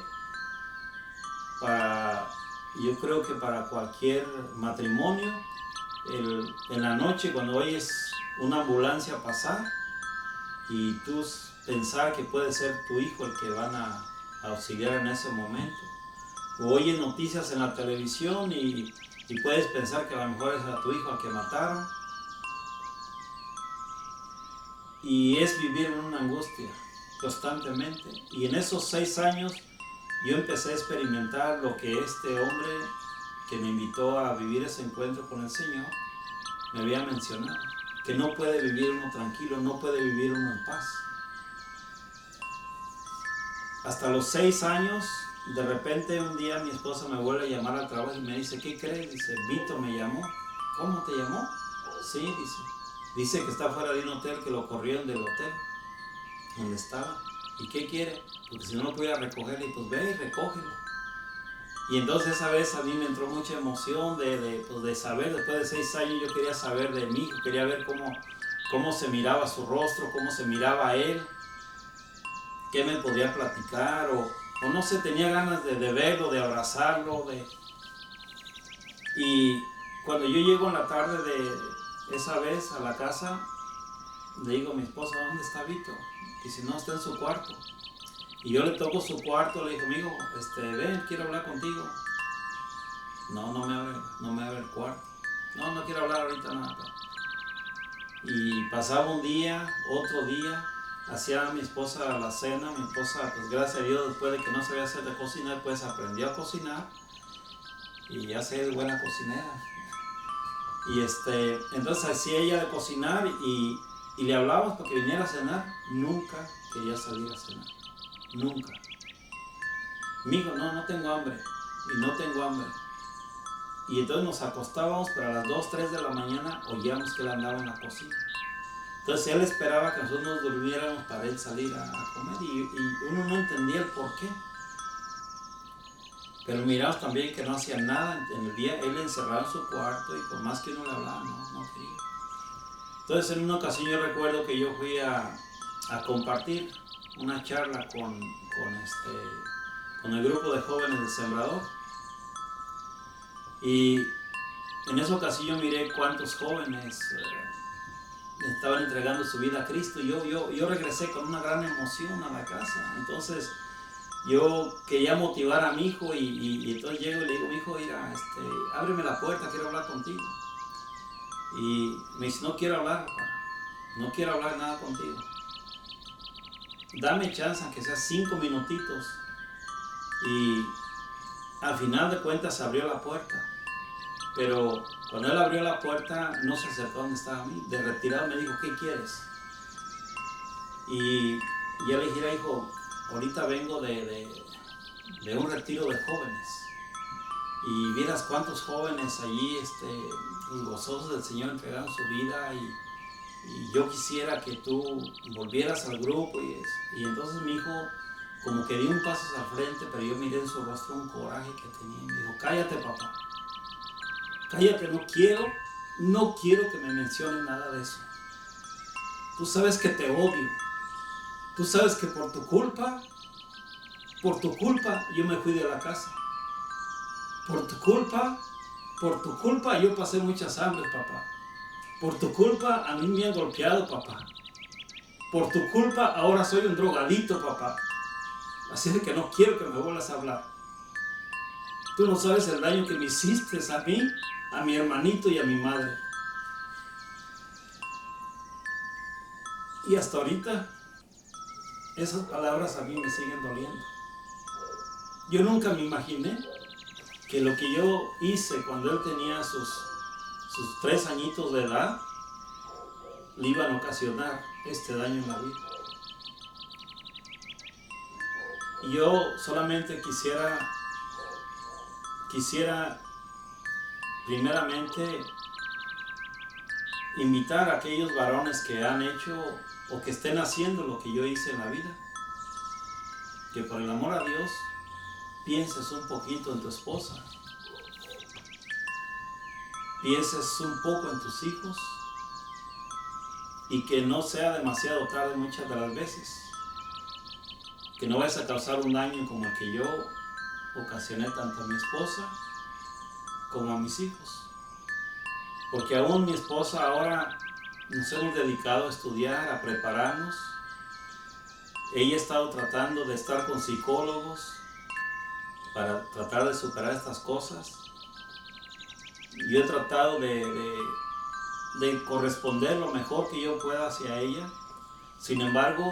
Yo creo que para cualquier matrimonio, en la noche cuando oyes una ambulancia pasar y tú pensar que puede ser tu hijo el que van a auxiliar en ese momento, o oyes noticias en la televisión y puedes pensar que a lo mejor es a tu hijo al que mataron, y es vivir en una angustia constantemente. Y en esos 6 años yo empecé a experimentar lo que este hombre que me invitó a vivir ese encuentro con el Señor me había mencionado, que no puede vivir uno tranquilo, no puede vivir uno en paz. Hasta los 6 años, de repente un día mi esposa me vuelve a llamar al trabajo y me dice, ¿qué crees? Dice, Vito me llamó. ¿Cómo te llamó? Sí, dice que está fuera de un hotel, que lo corrieron del hotel donde estaba. ¿Y qué quiere? Porque si no lo pudiera recoger, y pues ve y recógelo. Y entonces esa vez a mí me entró mucha emoción de saber. Después de 6 años yo quería saber de mi hijo, quería ver cómo se miraba su rostro, cómo se miraba él, qué me podía platicar, o no sé, tenía ganas de verlo, de abrazarlo. Y cuando yo llego en la tarde de esa vez a la casa, le digo a mi esposa, ¿dónde está Vito? Dice, no, está en su cuarto. Y yo le toco su cuarto, le digo, amigo, ven, quiero hablar contigo. No me abre el cuarto. No quiero hablar ahorita nada. Y pasaba un día, otro día, hacía mi esposa la cena. Mi esposa, pues gracias a Dios, después de que no sabía hacer de cocinar, pues aprendió a cocinar. Y ya sé, es buena cocinera. Y entonces hacía ella de cocinar y le hablábamos para que viniera a cenar. Nunca quería salir a cenar. Nunca. Amigo, no tengo hambre. Y no tengo hambre. Y entonces nos acostábamos, pero a las 2, 3 de la mañana oíamos que él andaba en la cocina. Entonces él esperaba que nosotros nos durmiéramos para él salir a comer. Y uno no entendía el por qué. Pero miramos también que no hacía nada en el día. Él encerrado en su cuarto y por más que uno le hablaba, no quería. Entonces en una ocasión yo recuerdo que yo fui a compartir una charla con el grupo de jóvenes del Sembrador. Y en esa ocasión yo miré cuántos jóvenes estaban entregando su vida a Cristo. Y yo regresé con una gran emoción a la casa. Entonces yo quería motivar a mi hijo y entonces llego y le digo, mi hijo, mira, ábreme la puerta, quiero hablar contigo. Y me dice, no quiero hablar, papá, no quiero hablar nada contigo. Dame chance, aunque sea 5 minutitos. Y al final de cuentas se abrió la puerta. Pero cuando él abrió la puerta, no se acercó donde estaba a mí. De retirado me dijo, ¿qué quieres? Y yo le dije, hijo, ahorita vengo de un retiro de jóvenes. Y vieras cuántos jóvenes allí, gozosos del Señor, entregaron su vida. Y yo quisiera que tú volvieras al grupo. Y entonces mi hijo como que dio un paso hacia el frente, pero yo miré en su rostro un coraje que tenía. Y me dijo, cállate, papá. Cállate, no quiero que me menciones nada de eso. Tú sabes que te odio. Tú sabes que por tu culpa yo me fui de la casa. Por tu culpa yo pasé muchas hambres, papá. Por tu culpa a mí me han golpeado, papá. Por tu culpa ahora soy un drogadito, papá. Así de que no quiero que me vuelvas a hablar. Tú no sabes el daño que me hiciste a mí, a mi hermanito y a mi madre. Y hasta ahorita, esas palabras a mí me siguen doliendo. Yo nunca me imaginé que lo que yo hice cuando él tenía sus 3 añitos de edad, le iban a ocasionar este daño en la vida. Y yo solamente quisiera primeramente invitar a aquellos varones que han hecho o que estén haciendo lo que yo hice en la vida, que por el amor a Dios pienses un poquito en tu esposa, pienses un poco en tus hijos y que no sea demasiado tarde muchas de las veces, que no vayas a causar un daño como el que yo ocasioné tanto a mi esposa como a mis hijos, porque aún mi esposa ahora nos hemos dedicado a estudiar, a prepararnos. Ella ha estado tratando de estar con psicólogos para tratar de superar estas cosas. Yo he tratado de corresponder lo mejor que yo pueda hacia ella. Sin embargo,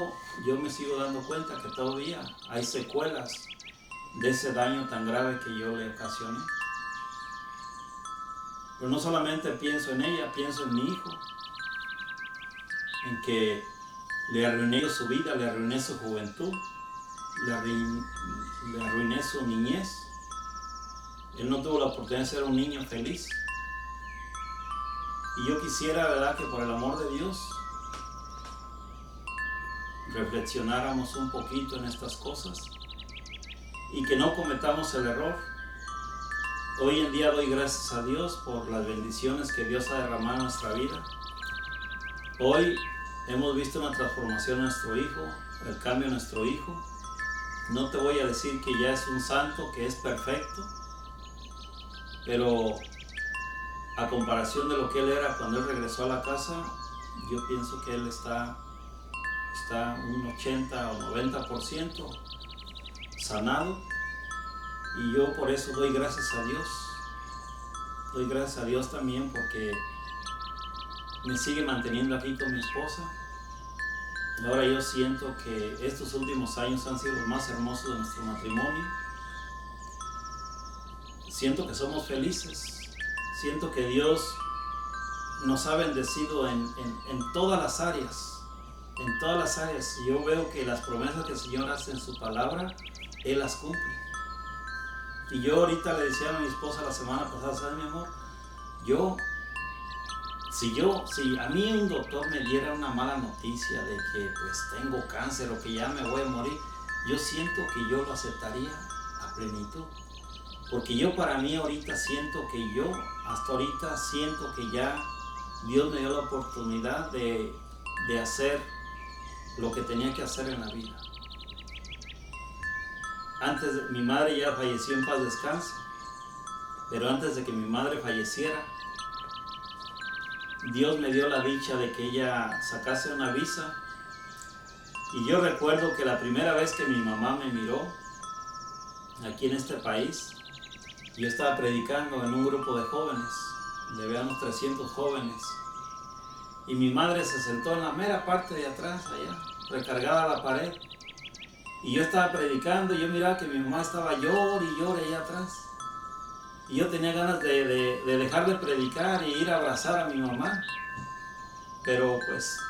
yo me sigo dando cuenta que todavía hay secuelas de ese daño tan grave que yo le ocasioné. Pero no solamente pienso en ella, pienso en mi hijo, en que le arruiné su vida, le arruiné su juventud, le arruiné su niñez. Él no tuvo la oportunidad de ser un niño feliz. Y yo quisiera, ¿verdad?, que por el amor de Dios reflexionáramos un poquito en estas cosas y que no cometamos el error. Hoy en día doy gracias a Dios por las bendiciones que Dios ha derramado en nuestra vida. Hoy hemos visto una transformación en nuestro hijo, el cambio en nuestro hijo. No te voy a decir que ya es un santo, que es perfecto, pero a comparación de lo que él era cuando él regresó a la casa, yo pienso que él está un 80 o 90% sanado, y yo por eso doy gracias a Dios. Doy gracias a Dios también porque me sigue manteniendo aquí con mi esposa. Ahora yo siento que estos últimos años han sido los más hermosos de nuestro matrimonio. Siento que somos felices. Siento que Dios nos ha bendecido en todas las áreas. En todas las áreas. Yo veo que las promesas que el Señor hace en su palabra, Él las cumple. Y yo ahorita le decía a mi esposa la semana pasada, ¿sabes, mi amor? Si a mí un doctor me diera una mala noticia de que pues tengo cáncer o que ya me voy a morir, yo siento que yo lo aceptaría a plenitud. Porque yo para mí ahorita siento que hasta ahorita siento que ya Dios me dio la oportunidad de hacer lo que tenía que hacer en la vida. Mi madre ya falleció, en paz descanse, pero antes de que mi madre falleciera, Dios me dio la dicha de que ella sacase una visa. Y yo recuerdo que la primera vez que mi mamá me miró aquí en este país, yo estaba predicando en un grupo de jóvenes, de unos 300 jóvenes, y mi madre se sentó en la mera parte de atrás, allá, recargada a la pared. Y yo estaba predicando y yo miraba que mi mamá estaba llore y llore allá atrás. Y yo tenía ganas de dejar de predicar e ir a abrazar a mi mamá. Pero pues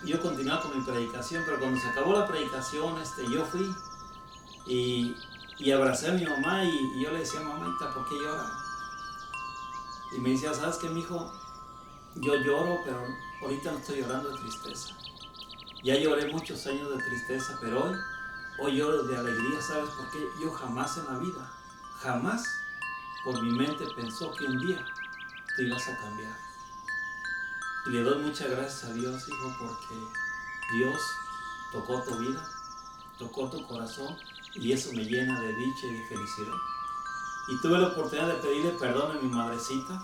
yo continuaba con mi predicación, pero cuando se acabó la predicación, yo fui y abracé a mi mamá y yo le decía, mamita, ¿por qué llora? Y me decía, ¿sabes qué, mijo? Yo lloro, pero ahorita no estoy llorando de tristeza. Ya lloré muchos años de tristeza, pero hoy lloro de alegría. ¿Sabes por qué? Yo jamás en la vida, jamás por mi mente pensó que un día tú ibas a cambiar. Y le doy muchas gracias a Dios, hijo, porque Dios tocó tu vida, tocó tu corazón, y eso me llena de dicha y de felicidad. Y tuve la oportunidad de pedirle perdón a mi madrecita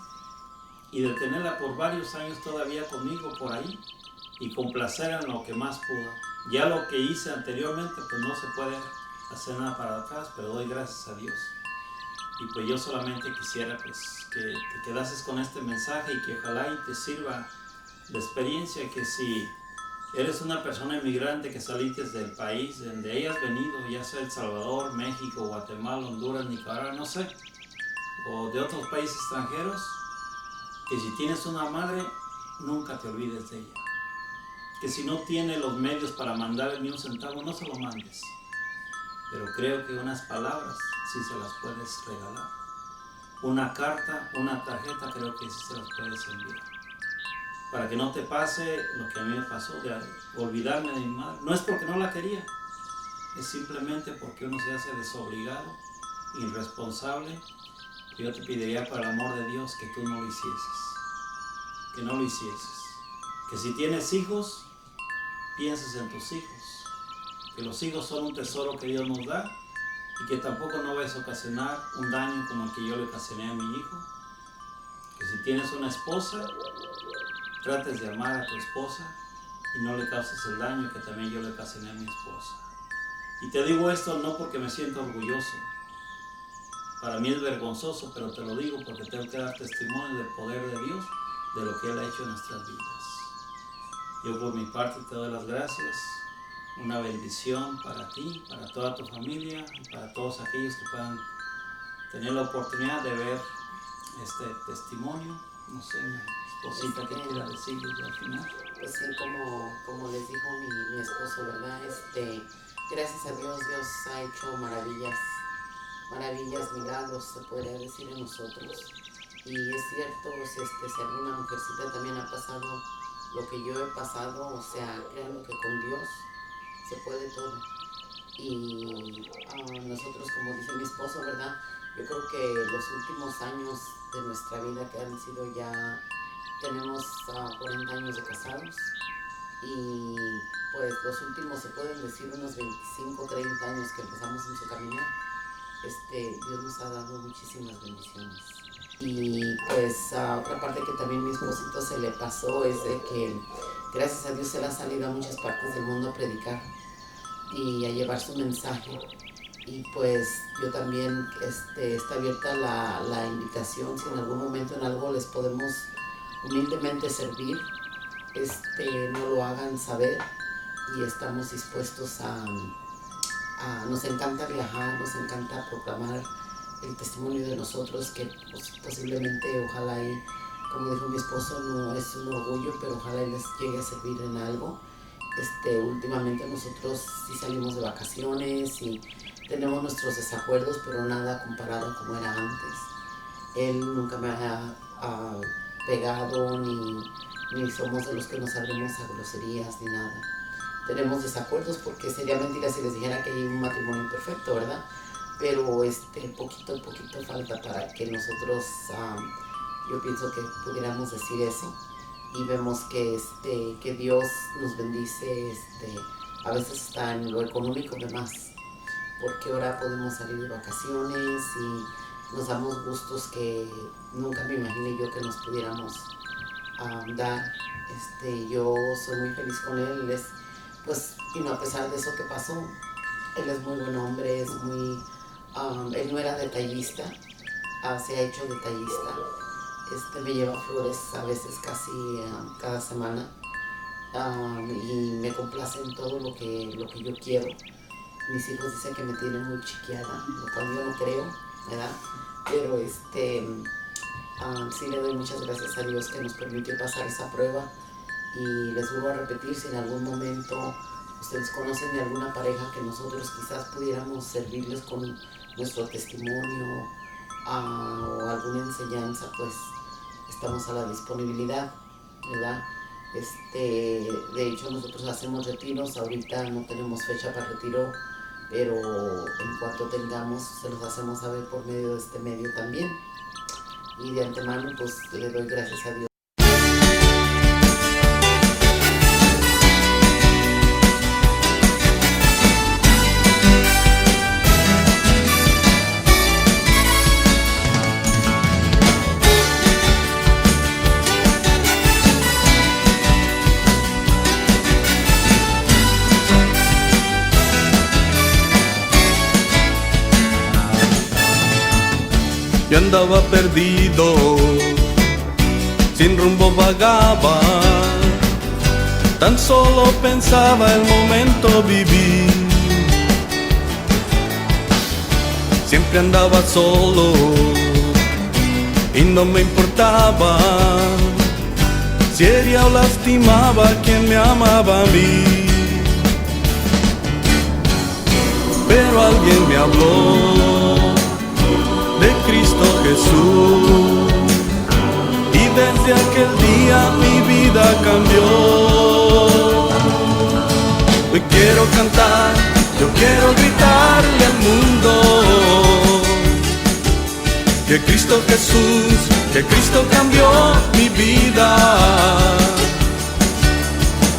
y de tenerla por varios años todavía conmigo por ahí y complacer en lo que más pudo. Ya lo que hice anteriormente, pues no se puede hacer nada para atrás, pero doy gracias a Dios. Y pues yo solamente quisiera pues que te quedases con este mensaje y que ojalá y te sirva de experiencia, que si eres una persona inmigrante que saliste del país donde hayas venido, ya sea El Salvador, México, Guatemala, Honduras, Nicaragua, no sé, o de otros países extranjeros, que si tienes una madre, nunca te olvides de ella. Que si no tiene los medios para mandarle ni un centavo, no se lo mandes. Pero creo que unas palabras sí se las puedes regalar. una carta, una tarjeta, creo que sí se las puedes enviar. Para que no te pase lo que a mí me pasó, de olvidarme de mi madre. No es porque no la quería, es simplemente porque uno se hace desobligado, irresponsable. Yo te pediría, para el amor de Dios, que tú no lo hicieses. Que no lo hicieses. Que si tienes hijos, pienses en tus hijos. Que los hijos son un tesoro que Dios nos da y que tampoco no vayas a ocasionar un daño como el que yo le ocasioné a mi hijo. Que si tienes una esposa, trates de amar a tu esposa y no le causes el daño que también yo le ocasioné a mi esposa. Y te digo esto no porque me siento orgulloso. Para mí es vergonzoso, pero te lo digo porque tengo que dar testimonio del poder de Dios, de lo que Él ha hecho en nuestras vidas. Yo por mi parte te doy las gracias, una bendición para ti, para toda tu familia, y para todos aquellos que puedan tener la oportunidad de ver este testimonio. No sé, mi esposita, ¿qué quiera decirles ya al final? Pues sí, como les dijo mi esposo, ¿verdad? Gracias a Dios, Dios ha hecho maravillas, milagros, se podría decir, en nosotros. Y es cierto, si alguna mujercita también ha pasado lo que yo he pasado, o sea, créanme que con Dios se puede todo. Y nosotros, como dice mi esposo, ¿verdad? Yo creo que los últimos años de nuestra vida, que han sido ya, tenemos 40 años de casados, y pues los últimos, se pueden decir, unos 25, 30 años que empezamos en su caminar, Dios nos ha dado muchísimas bendiciones. Y pues otra parte que también mi esposito se le pasó es de que gracias a Dios él ha salido a muchas partes del mundo a predicar y a llevar su mensaje. Y pues yo también está abierta la invitación, si en algún momento en algo les podemos humildemente servir, no lo hagan saber, y estamos dispuestos nos encanta viajar, nos encanta proclamar el testimonio de nosotros, que pues, posiblemente, ojalá, y como dijo mi esposo, no es un orgullo, pero ojalá les llegue a servir en algo. Últimamente nosotros sí salimos de vacaciones y tenemos nuestros desacuerdos, pero nada comparado como era antes. Él nunca me ha pegado, ni somos de los que nos salimos a groserías, ni nada. Tenemos desacuerdos porque sería mentira si les dijera que hay un matrimonio perfecto, ¿verdad? Pero poquito a poquito falta para que nosotros, yo pienso que pudiéramos decir eso, y vemos que Dios nos bendice, a veces está en lo económico de más, porque ahora podemos salir de vacaciones y nos damos gustos que nunca me imaginé yo que nos pudiéramos dar. Yo soy muy feliz con él, pues, y no, a pesar de eso que pasó, él es muy buen hombre, él no era detallista, se ha hecho detallista. Me lleva flores a veces casi cada semana, y me complace en todo lo que yo quiero. Mis hijos dicen que me tienen muy chiqueada, lo cual yo no creo, ¿verdad? Pero sí le doy muchas gracias a Dios que nos permitió pasar esa prueba. Y les vuelvo a repetir, si en algún momento ustedes conocen de alguna pareja que nosotros quizás pudiéramos servirles con nuestro testimonio o alguna enseñanza, pues estamos a la disponibilidad, ¿verdad? De hecho, nosotros hacemos retiros. Ahorita no tenemos fecha para retiro, pero en cuanto tengamos, se los hacemos saber por medio de este medio también. Y de antemano, pues le doy gracias a Dios. Yo andaba perdido, sin rumbo vagaba, tan solo pensaba el momento vivir. Siempre andaba solo y no me importaba si hería o lastimaba a quien me amaba a mí. Pero alguien me habló de Cristo Jesús. Y desde aquel día mi vida cambió. Hoy quiero cantar, yo quiero gritarle al mundo que Cristo Jesús, que Cristo cambió mi vida.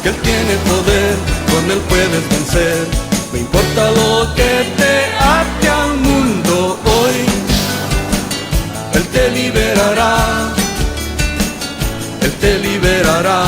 Que Él tiene poder, con Él puedes vencer. No importa lo que te ate al mundo hoy, Él te liberará, Él te liberará.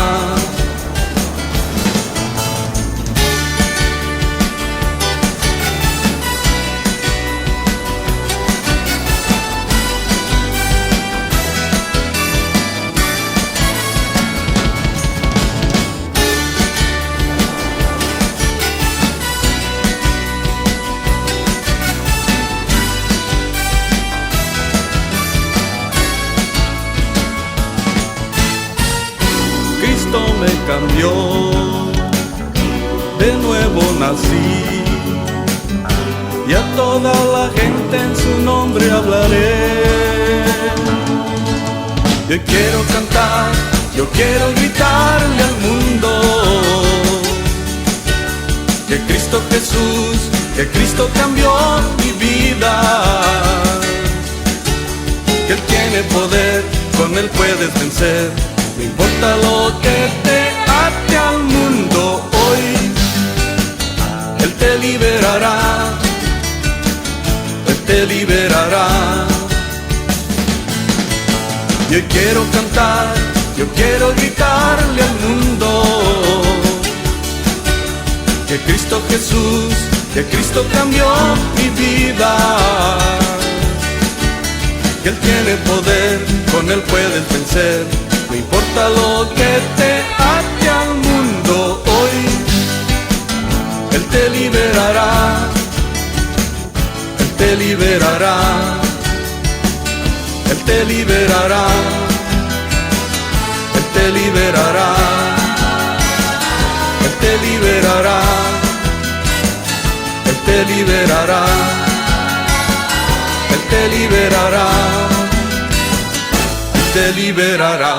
Cristo me cambió, de nuevo nací, y a toda la gente en su nombre hablaré. Yo quiero cantar, yo quiero gritarle al mundo que Cristo Jesús, que Cristo cambió mi vida. Que Él tiene poder, con Él puedes vencer. No importa lo que te ate al mundo hoy, Él te liberará, Él te liberará. Yo quiero cantar, yo quiero gritarle al mundo que Cristo Jesús, que Cristo cambió mi vida. Que Él tiene poder, con Él puedes vencer. No importa lo que te ate al mundo hoy, Él te liberará, Él te liberará, Él te liberará, Él te liberará, Él te liberará, Él te liberará, Él te liberará, Él te liberará.